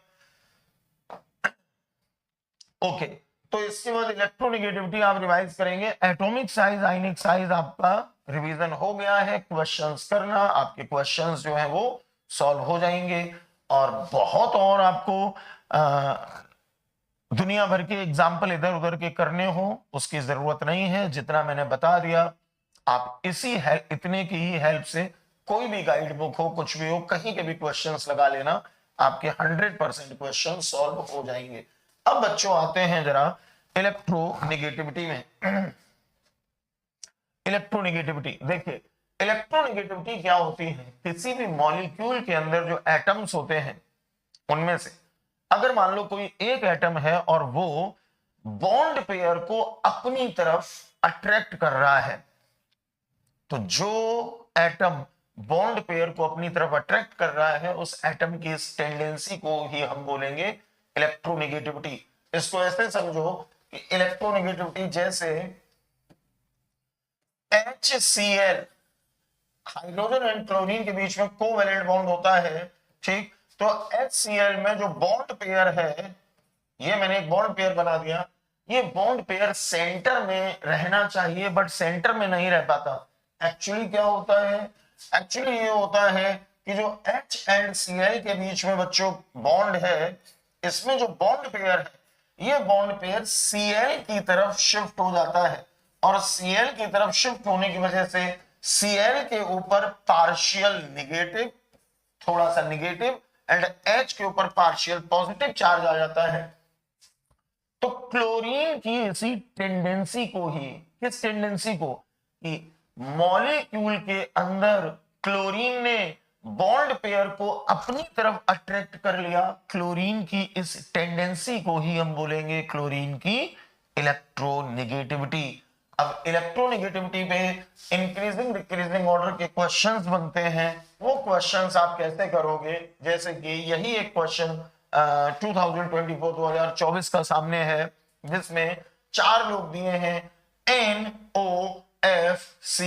Speaker 1: ओके, तो इसके बाद इलेक्ट्रोनेगेटिविटी आप रिवाइज करेंगे। एटॉमिक साइज, आयनिक साइज आपका रिवीजन हो गया है। क्वेश्चंस करना, आपके क्वेश्चंस जो है वो सॉल्व हो जाएंगे। और बहुत और आपको दुनिया भर के एग्जाम्पल इधर उधर के करने हो उसकी जरूरत नहीं है। जितना मैंने बता दिया, आप इतने की ही हेल्प से कोई भी गाइड बुक हो, कुछ भी हो, कहीं के भी क्वेश्चंस लगा लेना, आपके 100% क्वेश्चन सॉल्व हो जाएंगे। अब बच्चों आते हैं जरा इलेक्ट्रोनेगेटिविटी में। इलेक्ट्रोनेगेटिविटी। देखिए इलेक्ट्रोनेगेटिविटी क्या होती है, किसी भी मॉलिक्यूल के अंदर जो एटम्स होते हैं उनमें से अगर मान लो कोई एक एटम है और वो बॉन्ड पेयर को अपनी तरफ अट्रैक्ट कर रहा है, तो जो एटम बॉन्ड पेयर को अपनी तरफ अट्रैक्ट कर रहा है उस एटम की इस टेंडेंसी को ही हम बोलेंगे इलेक्ट्रोनेगेटिविटी। इसको ऐसे समझो कि इलेक्ट्रोनेगेटिविटी जैसे HCl, हाइड्रोजन एंड क्लोरीन के बीच में कोवैलेंट बॉन्ड होता है, ठीक, तो HCl में जो बॉन्ड पेयर है, ये मैंने एक बॉन्ड पेयर बना दिया, ये बॉन्ड पेयर सेंटर में रहना चाहिए बट सेंटर में नहीं रह पाता। एक्चुअली क्या होता है, एक्चुअली ये होता है कि जो H एंड Cl के बीच में बच्चों बॉन्ड है, इसमें जो बॉन्ड पेयर है ये बॉन्ड पेयर Cl की तरफ शिफ्ट हो जाता है और Cl की तरफ शिफ्ट होने की वजह से Cl के ऊपर पार्शियल निगेटिव, थोड़ा सा निगेटिव एंड H के ऊपर पार्शियल पॉजिटिव चार्ज आ जाता है। तो क्लोरीन की इसी टेंडेंसी को ही, किस टेंडेंसी को, कि मॉलिक्यूल के अंदर क्लोरीन ने बॉन्ड पेयर को अपनी तरफ अट्रैक्ट कर लिया, क्लोरीन की इस टेंडेंसी को ही हम बोलेंगे क्लोरीन की इलेक्ट्रोनेगेटिविटी। अब इलेक्ट्रोनेगेटिविटी पे इंक्रीजिंग डिक्रीजिंग ऑर्डर के क्वेश्चंस बनते हैं। वो क्वेश्चंस आप कैसे करोगे, जैसे कि यही एक क्वेश्चन 2024 का सामने है जिसमें 4 लोग दिए हैं NOFC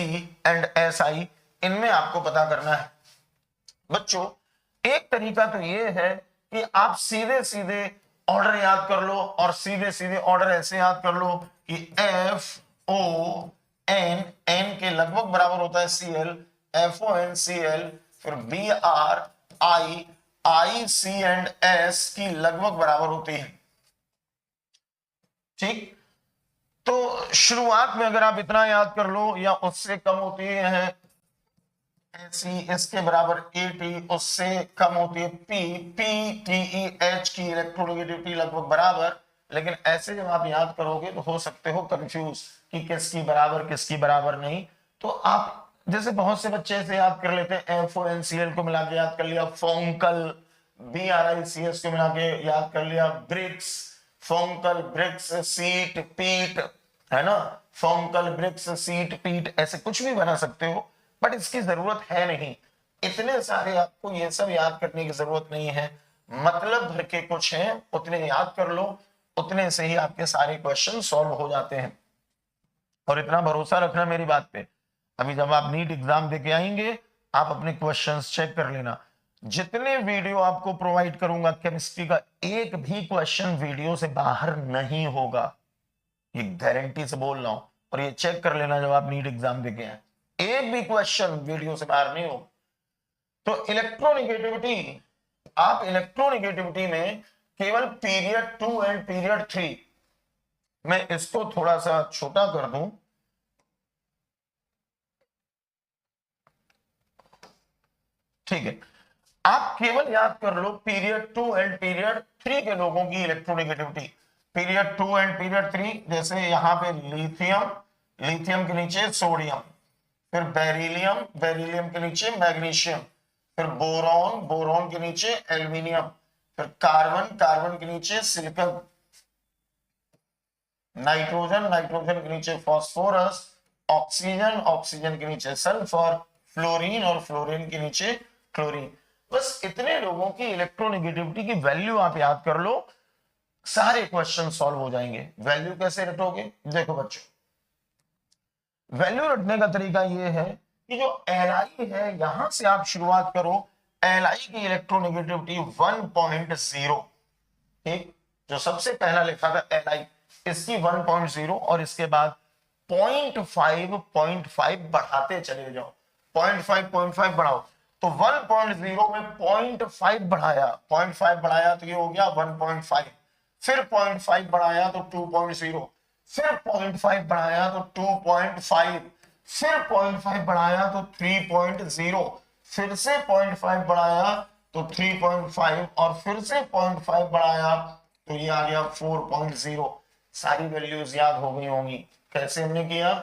Speaker 1: एंड SI, इनमें आपको पता करना है। बच्चों एक तरीका तो ये है कि आप सीधे सीधे ऑर्डर याद कर लो और सीधे सीधे ऑर्डर ऐसे याद कर लो कि FON, N के लगभग बराबर होता है Cl, FONCl, फिर BRI, IC एंड S की लगभग बराबर होती है, ठीक। तो शुरुआत में अगर आप इतना याद कर लो या उससे कम होती है AC, इसके बराबर AT, उससे कम होती है P, PTEH की इलेक्ट्रोनेगेटिविटी लगभग बराबर। लेकिन ऐसे जब आप याद करोगे तो हो सकते हो कंफ्यूज कि किसकी बराबर किसकी बराबर नहीं। तो आप जैसे बहुत से बच्चे ऐसे याद कर लेते हैं, FONCl को मिला के याद कर लिया, फोंकल, BRICS को मिला के याद कर लिया, ब्रिक्स, फोंकल, ब्रिक्स, सीट, पीट, है ना, फोंकल, ब्रिक्स, सीट, पीट, ऐसे कुछ भी बना सकते हो बट इसकी जरूरत है नहीं। इतने सारे आपको ये सब याद करने की जरूरत नहीं है, मतलब भर के कुछ हैं उतने याद कर लो, उतने से ही आपके सारे क्वेश्चन सॉल्व हो जाते हैं। और इतना भरोसा रखना मेरी बात पे, अभी जब आप नीट एग्जाम देके आएंगे आप अपने क्वेश्चंस चेक कर लेना। जितने वीडियो आपको प्रोवाइड करूंगा केमिस्ट्री का, एक भी क्वेश्चन वीडियो से बाहर नहीं होगा, ये गारंटी से बोल रहा हूं। और ये चेक कर लेना जब आप नीट एग्जाम देके आए, एक भी क्वेश्चन वीडियो से बाहर नहीं हो। तो इलेक्ट्रोनेगेटिविटी, आप इलेक्ट्रोनेगेटिविटी में केवल पीरियड 2 एंड पीरियड 3, मैं इसको थोड़ा सा छोटा कर दूं, ठीक है, आप केवल याद कर लो पीरियड 2 एंड पीरियड 3 के लोगों की इलेक्ट्रोनेगेटिविटी। पीरियड 2 एंड पीरियड 3, जैसे यहां पे लिथियम, लिथियम के नीचे सोडियम, फिर बेरिलियम, बेरिलियम के नीचे मैग्नीशियम, फिर बोरॉन, बोरॉन के नीचे एल्यूमिनियम, फिर कार्बन, कार्बन के नीचे सिलिकॉन, नाइट्रोजन, नाइट्रोजन के नीचे फास्फोरस, ऑक्सीजन, ऑक्सीजन के नीचे सल्फर, फ्लोरीन और फ्लोरीन के नीचे क्लोरीन। बस इतने लोगों की इलेक्ट्रोनेगेटिविटी की वैल्यू आप याद कर लो, सारे क्वेश्चन सॉल्व हो जाएंगे। वैल्यू कैसे रटोगे, देखो बच्चों, वैल्यू रटने का तरीका यह है कि जो Li है यहां से आप शुरुआत करो, Li की इलेक्ट्रोनेगेटिविटी 1.0, ठीक, जो सबसे पहला लिखा था Li, इसकी 1.0 और इसके बाद 0.5 बढ़ाते चले जाओ, 0.5 बढ़ाओ, तो 1.0 में 0.5 बढ़ाया, 0.5 बढ़ाया तो ये हो गया 1.5, फिर 0.5 बढ़ाया तो 2.0, फिर 0.5 बढ़ाया तो 2.5, फिर 0.5 बढ़ाया तो 3.0, फिर से 0.5 बढ़ाया तो 3.5 और फिर से 0.5 बढ़ाया तो ये आ गया 4.0। सारी वैल्यूज याद हो गई होंगी। कैसे हमने किया,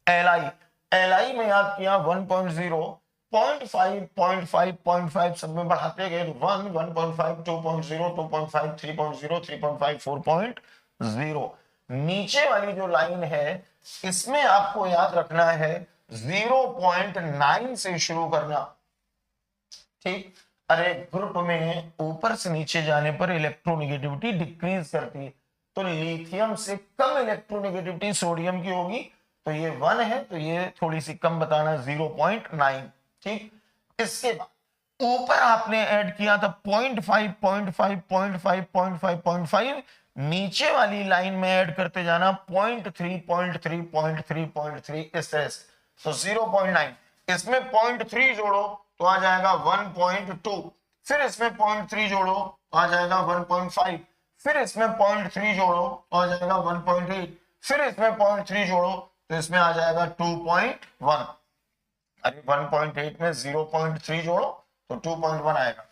Speaker 1: एल आई में याद किया 1.0, 0.5, 0.5, 0.5 सब में बढ़ाते गए 1, 1.5, 2.0, 2.5, 3.0, 3.5, 4.0। नीचे वाली जो लाइन है इसमें आपको याद रखना है 0.9 से शुरू करना। ठीक, अरे ग्रुप में ऊपर से नीचे जाने पर इलेक्ट्रोनेगेटिविटी डिक्रीज करती है, तो लिथियम से कम इलेक्ट्रोनेगेटिविटी सोडियम की होगी, तो ये 1 है, तो ये थोड़ी सी कम बताना 0.9। ठीक, इसके बाद ऊपर आपने ऐड किया था 0.5, 0.5, 0.5, 0.5, 0.5, नीचे वाली लाइन में ऐड करते जाना 0.3, 0.3, 0.3, 0.3, इस तरह से, तो 0.9। इसमें 0.3 जोड़ो तो आ जाएगा 1.2, फिर इसमें 0.3 जोड़ो तो आ जाएगा 1.5, फिर इसमें 0.3 जोड़ो तो आ जाएगा 1.8, फिर इसमें 0.3 जोड़ो तो इसमें आ जाएगा 2.1। अरे 1.8 में 0.3 जोड़ो तो 2.1 आएगा।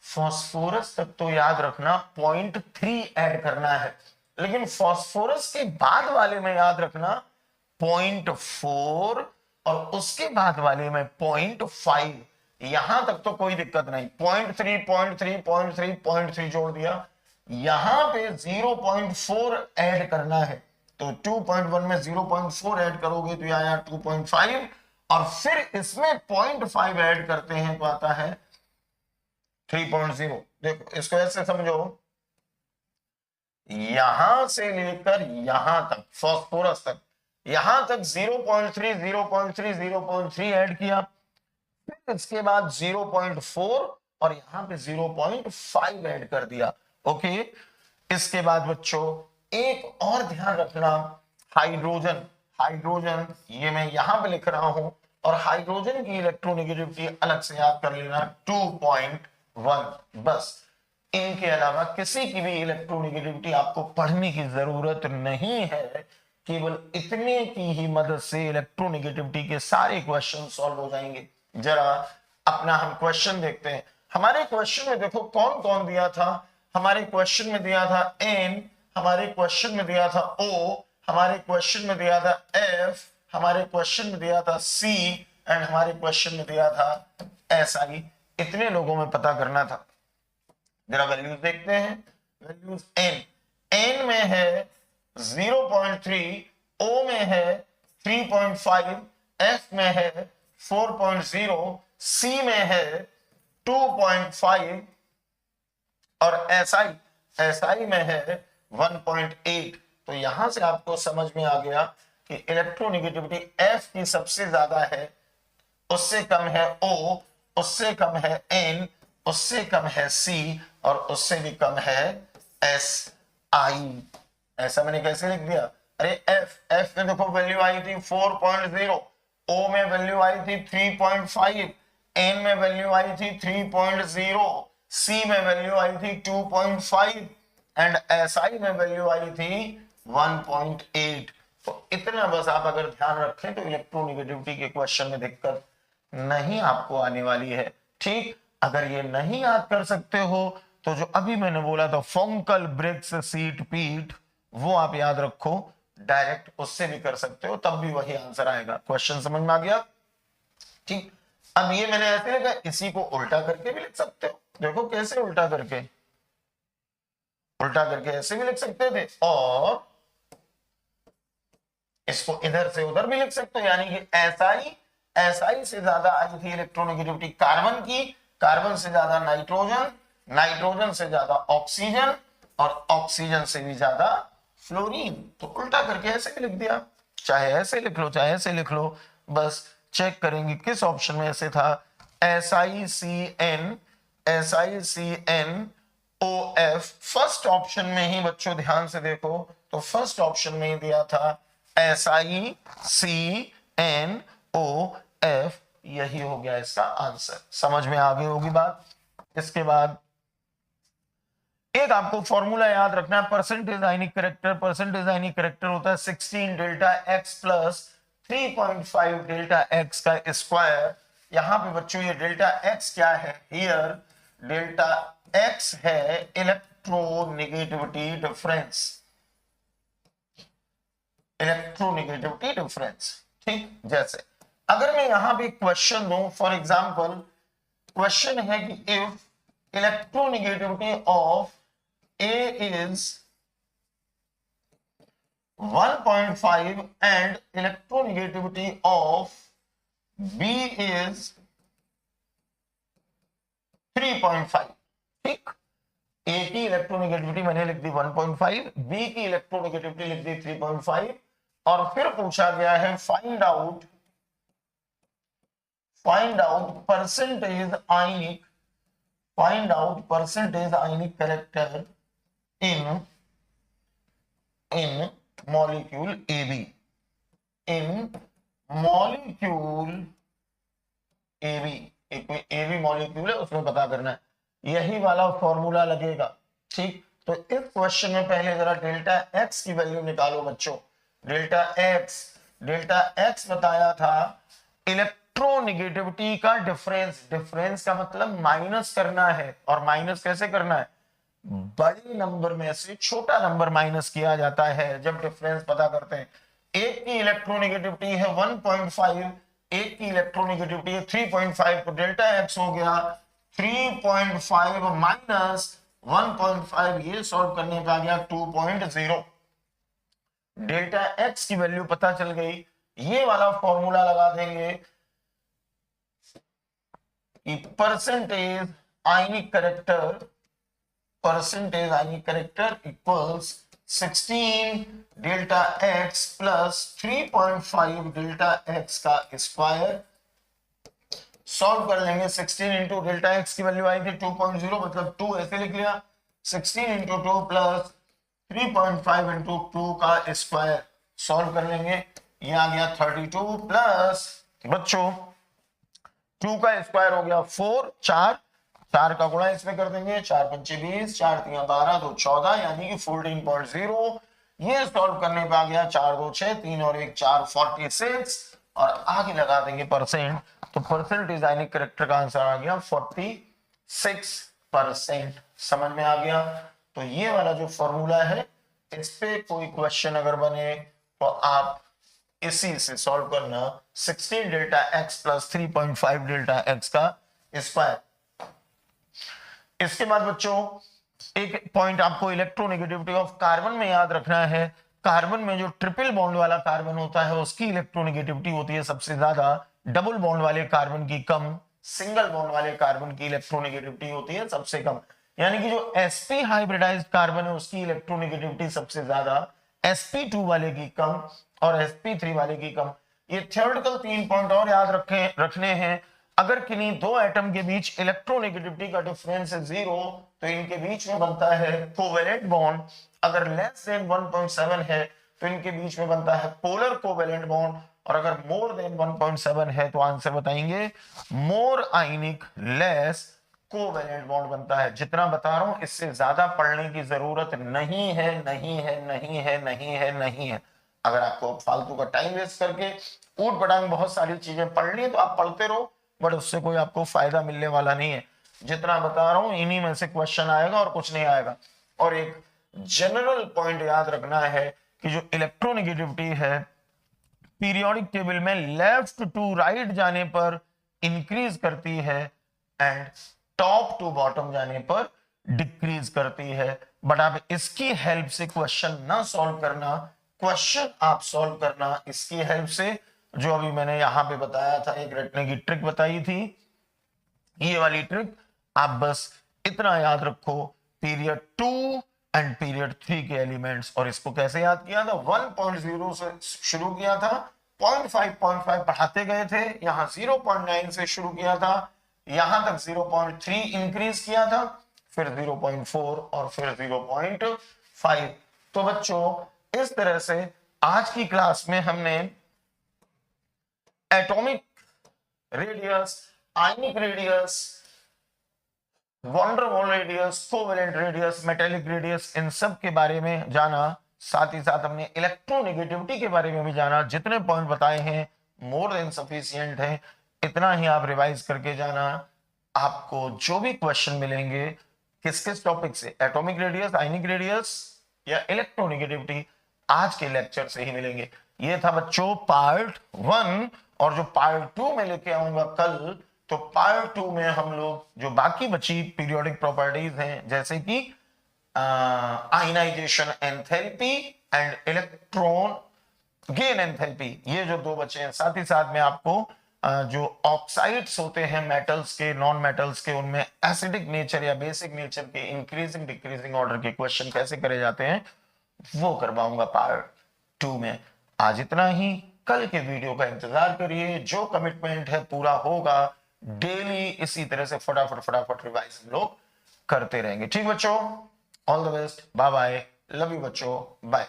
Speaker 1: फास्फोरस तक तो याद रखना 0.3 ऐड करना है, लेकिन फास्फोरस के बाद वाले में याद रखना 0.4 और उसके बाद वाले में 0.5। यहां तक तो कोई दिक्कत नहीं, 0.3, 0.3, 0.3, 0.3 जोड़ दिया, यहां पे 0.4 ऐड करना है, तो 2.1 में 0.4 ऐड करोगे तो आया 2.5, और फिर इसमें 0.5 ऐड करते हैं तो आता है 3.0। देखो इसको ऐसे समझो, यहां से लेकर यहां तक फास्फोरस तक, यहां तक 0.3, 0.3, 0.3 ऐड किया, फिर इसके बाद 0.4 और यहां पे 0.5 ऐड कर दिया। ओके, इसके बाद बच्चों एक और ध्यान रखना, हाइड्रोजन, हाइड्रोजन ये मैं यहां पे लिख रहा हूं, और हाइड्रोजन की इलेक्ट्रोनेगेटिविटी अलग से याद कर लेना 2.1। बस इनके अलावा किसी की भी इलेक्ट्रोनेगेटिविटी आपको पढ़ने की जरूरत नहीं है, केवल इतने की ही मदद से इलेक्ट्रोनेगेटिविटी के सारे क्वेश्चन सॉल्व हो जाएंगे। जरा अपना हम क्वेश्चन देखते हैं। हमारे क्वेश्चन में देखो कौन कौन दिया था, हमारे क्वेश्चन में दिया था N, हमारे क्वेश्चन में दिया था O, हमारे क्वेश्चन में दिया था F, हमारे क्वेश्चन में दिया था C, एंड हमारे क्वेश्चन में दिया था SI। इतने लोगों में पता करना था। जरा वैल्यूज देखते हैं। वैल्यूज N में है 0.3, O में है 3.5, F में है 4.0, C में है 2.5 और SI में है 1.8। तो यहां से आपको समझ में आ गया कि इलेक्ट्रोनेगेटिविटी F की सबसे ज्यादा है, उससे कम है O, उससे कम है N, उससे कम है C, और उससे भी कम है SI। ऐसा मैंने कैसे लिख दिया? अरे F में देखो वैल्यू आई थी 4.0, O में वैल्यू आई थी 3.5, N में वैल्यू आई थी 3.0, C में वैल्यू आई थी 2.5 एंड SI में वैल्यू आई थी 1.8। तो इतना बस आप अगर ध्यान रखें तो इलेक्ट्रोनेगेटिविटी के क्वेश्चन में दिक्कत नहीं आपको आने वाली है। ठीक, अगर ये नहीं याद कर सकते हो तो जो अभी मैंने बोला था फोंकल ब्रिग्स सीट पीट, वो आप याद रखो, डायरेक्ट उससे भी कर सकते हो, तब भी वही आंसर आएगा। क्वेश्चन समझ में आ गया? ठीक, अब ये मैंने ऐसे लिखा, इसी को उल्टा करके भी लिख सकते हो। देखो कैसे उल्टा करके, उल्टा करके ऐसे भी लिख सकते थे, और इसको इधर से उधर भी लिख सकते हो, यानी कि SI से ज्यादा आई थी इलेक्ट्रोनेगेटिविटी कार्बन की, कार्बन से ज्यादा नाइट्रोजन, नाइट्रोजन से ज्यादा ऑक्सीजन, और ऑक्सीजन से भी ज्यादा फ्लोरीन। तो उल्टा करके ऐसे भी लिख दिया, चाहे ऐसे लिख लो चाहे ऐसे लिख लो, बस चेक करेंगे किस ऑप्शन में ऐसे था। SiCN, SiCNOF, फर्स्ट ऑप्शन में ही बच्चों ध्यान से देखो, तो फर्स्ट ऑप्शन में ही दिया था SiCNOF, यही हो गया इसका आंसर। समझ में आ गई होगी बात। इसके बाद एक आपको फॉर्मूला याद रखना है, परसेंटेज आयनिक करेक्टर। परसेंटेज आयनिक करेक्टर होता है 16 delta x plus 3.5 delta x का स्क्वायर। यहां पे बच्चों ये डेल्टा एक्स क्या है? हियर डेल्टा एक्स है इलेक्ट्रोनेगेटिविटी डिफरेंस, इलेक्ट्रोनेगेटिविटी डिफरेंस। ठीक, जैसे अगर मैं यहां पे क्वेश्चन दूं, फॉर एग्जांपल क्वेश्चन है कि if electronegativity of A is 1.5 and electronegativity of B is 3.5, ठीक, A की इलेक्ट्रोनेगेटिविटी मैंने लिख दी 1.5, B की इलेक्ट्रोनेगेटिविटी लिख दी 3.5 और फिर पूछा गया है find out percentage ionic character in molecule AB, in molecule AB, एक कोई AB मॉलिक्यूल है उसमें पता करना है, यही वाला फॉर्मूला लगेगा, ठीक। तो इस क्वेश्चन में पहले जरा डेल्टा एक्स की वैल्यू निकालो बच्चों। डेल्टा एक्स बताया था इलेक्ट्रोनेगेटिविटी का डिफरेंस का मतलब माइनस करना है, और माइनस कैसे करना है, बड़े नंबर में से छोटा नंबर माइनस किया जाता है जब डिफरेंस पता करते हैं। एक की इलेक्ट्रोनेगेटिविटी है 1.5, एक की इलेक्ट्रोनेगेटिविटी है 3.5, तो डेल्टा एक्स हो गया 3.5 माइनस 1.5, ये सॉल्व करने पे आ गया 2.0। डेल्टा एक्स की वैल्यू पता चल गई, ये वाला फॉर्मूला लगा देंगे कि परसेंटेज आयनिक character equals 16 delta x plus 3.5 delta x का स्क्वायर। सॉल्व कर लेंगे, 16 इंटू डेल्टा एक्स की वैल्यू आई थी 2.0, मतलब 2 ऐसे लिख लिया, 16 इंटू 2 प्लस 3.5 इंटू 2 का स्क्वायर। सॉल्व कर लेंगे, ये आ गया 32 प्लस बच्चों 2 का स्क्वायर हो गया 4, 4 का गुणा इसमें कर देंगे, 4 पंचे 20, 4 तिया 12, 2 14, यानी कि 14.0। ये सॉल्व करने पे आ गया 4 2 6, 3 और 1 4, 46, और आगे लगा देंगे परसेंट, तो परसेंटेज आयनिक कैरेक्टर का आंसर आ गया 46%। समझ में आ गया। तो ये वाला जो फॉर्मूला है, इस पे कोई क्वेश्चन अगर बने तो आप इसी से सॉल्व करना, 16 delta x plus 3.5 delta x का स्क्वायर। इसके बाद बच्चों एक पॉइंट आपको इलेक्ट्रोनेगेटिविटी ऑफ कार्बन में याद रखना है। कार्बन में जो ट्रिपल बॉन्ड वाला कार्बन होता है उसकी इलेक्ट्रोनेगेटिविटी होती है सबसे ज्यादा, डबल बॉन्ड वाले कार्बन की कम, सिंगल बॉन्ड वाले कार्बन की इलेक्ट्रोनेगेटिविटी होती है सबसे कम। यानी कि जो sp हाइब्रिडाइज्ड कार्बन है उसकी इलेक्ट्रोनेगेटिविटी सबसे ज्यादा, sp2 वाले की कम और sp3 वाले की कम। ये थ्योरेटिकल 3 पॉइंट और याद रखने हैं। अगर किन्हीं दो एटम के बीच इलेक्ट्रोनेगेटिविटी का डिफरेंस है 0, तो इनके बीच में बनता है कोवेलेंट बॉन्ड। अगर लेस देन 1.7 है तो इनके बीच में बनता है पोलर कोवेलेंट बॉन्ड, और अगर मोर देन 1.7 है तो आंसर बताएंगे मोर आयनिक लेस कोवेलेंट बॉन्ड बनता है। जितना बता रहा हूं इससे ज्यादा पढ़ने की जरूरत नहीं है। अगर आपको फालतू का टाइम वेस्ट करके ऊट पटांग बहुत सारी चीजें पढ़नी है तो आप पढ़ते रहो, बट उससे कोई आपको फायदा मिलने वाला नहीं है। जितना बता रहा हूं इन्हीं में से क्वेश्चन आएगा और कुछ नहीं आएगा। और एक जनरल पॉइंट याद रखना है कि जो इलेक्ट्रोनेगेटिविटी है पीरियोडिक टेबल में लेफ्ट टू राइट जाने पर इंक्रीज करती है एंड टॉप टू बॉटम जाने पर डिक्रीज करती है। बट आप इसकी हेल्प से क्वेश्चन ना सॉल्व करना, क्वेश्चन आप सॉल्व करना इसकी हेल्प से, जो अभी मैंने यहां पे बताया था, एक रटने की ट्रिक बताई थी, ये वाली ट्रिक आप बस इतना याद रखो, पीरियड 2 एंड पीरियड 3 के एलिमेंट्स। और इसको कैसे याद किया था, 1.0 से शुरू किया था, 0.5 पढ़ाते गए थे, यहां 0.9 से शुरू किया था, यहां तक 0.3 इंक्रीज किया था, फिर 0.4 और फिर 0.5। तो बच्चों इस तरह से आज की क्लास में हमने atomic radius, ionic radius, van der Waal radius, covalent radius, metallic radius, इन सब के बारे में जाना। साथ ही साथ हमने इलेक्ट्रोनेगेटिविटी के बारे में भी जाना। जितने पॉइंट बताए हैं मोर देन सफिशिएंट है, इतना ही आप रिवाइज करके जाना। आपको जो भी क्वेश्चन मिलेंगे किस किस टॉपिक से, एटॉमिक रेडियस, आयनिक रेडियस या इलेक्ट्रोनेगेटिविटी, आज के लेक्चर से ही मिलेंगे। ये था बच्चों पार्ट 1, और जो पार्ट 2 में लेके आऊंगा कल, तो पार्ट 2 में हम लोग जो बाकी बची पीरियोडिक प्रॉपर्टीज हैं, जैसे कि ionization enthalpy and electron gain enthalpy, ये जो दो बचे हैं, साथ ही साथ में आपको जो ऑक्साइड्स होते हैं मेटल्स के, नॉन मेटल्स के, उनमें एसिडिक नेचर या बेसिक नेचर के इंक्रीजिंग डिक्रीजिंग ऑर्डर के क्वेश्चन कैसे करे जाते हैं वो करवाऊंगा पार्ट 2 में। आज इतना ही, कल के वीडियो का इंतजार करिए, जो कमिटमेंट है पूरा होगा। डेली इसी तरह से फटाफट फटाफट रिवाइज हम लोग करते रहेंगे। ठीक बच्चों, all the best, bye bye, love you बच्चों, बाय।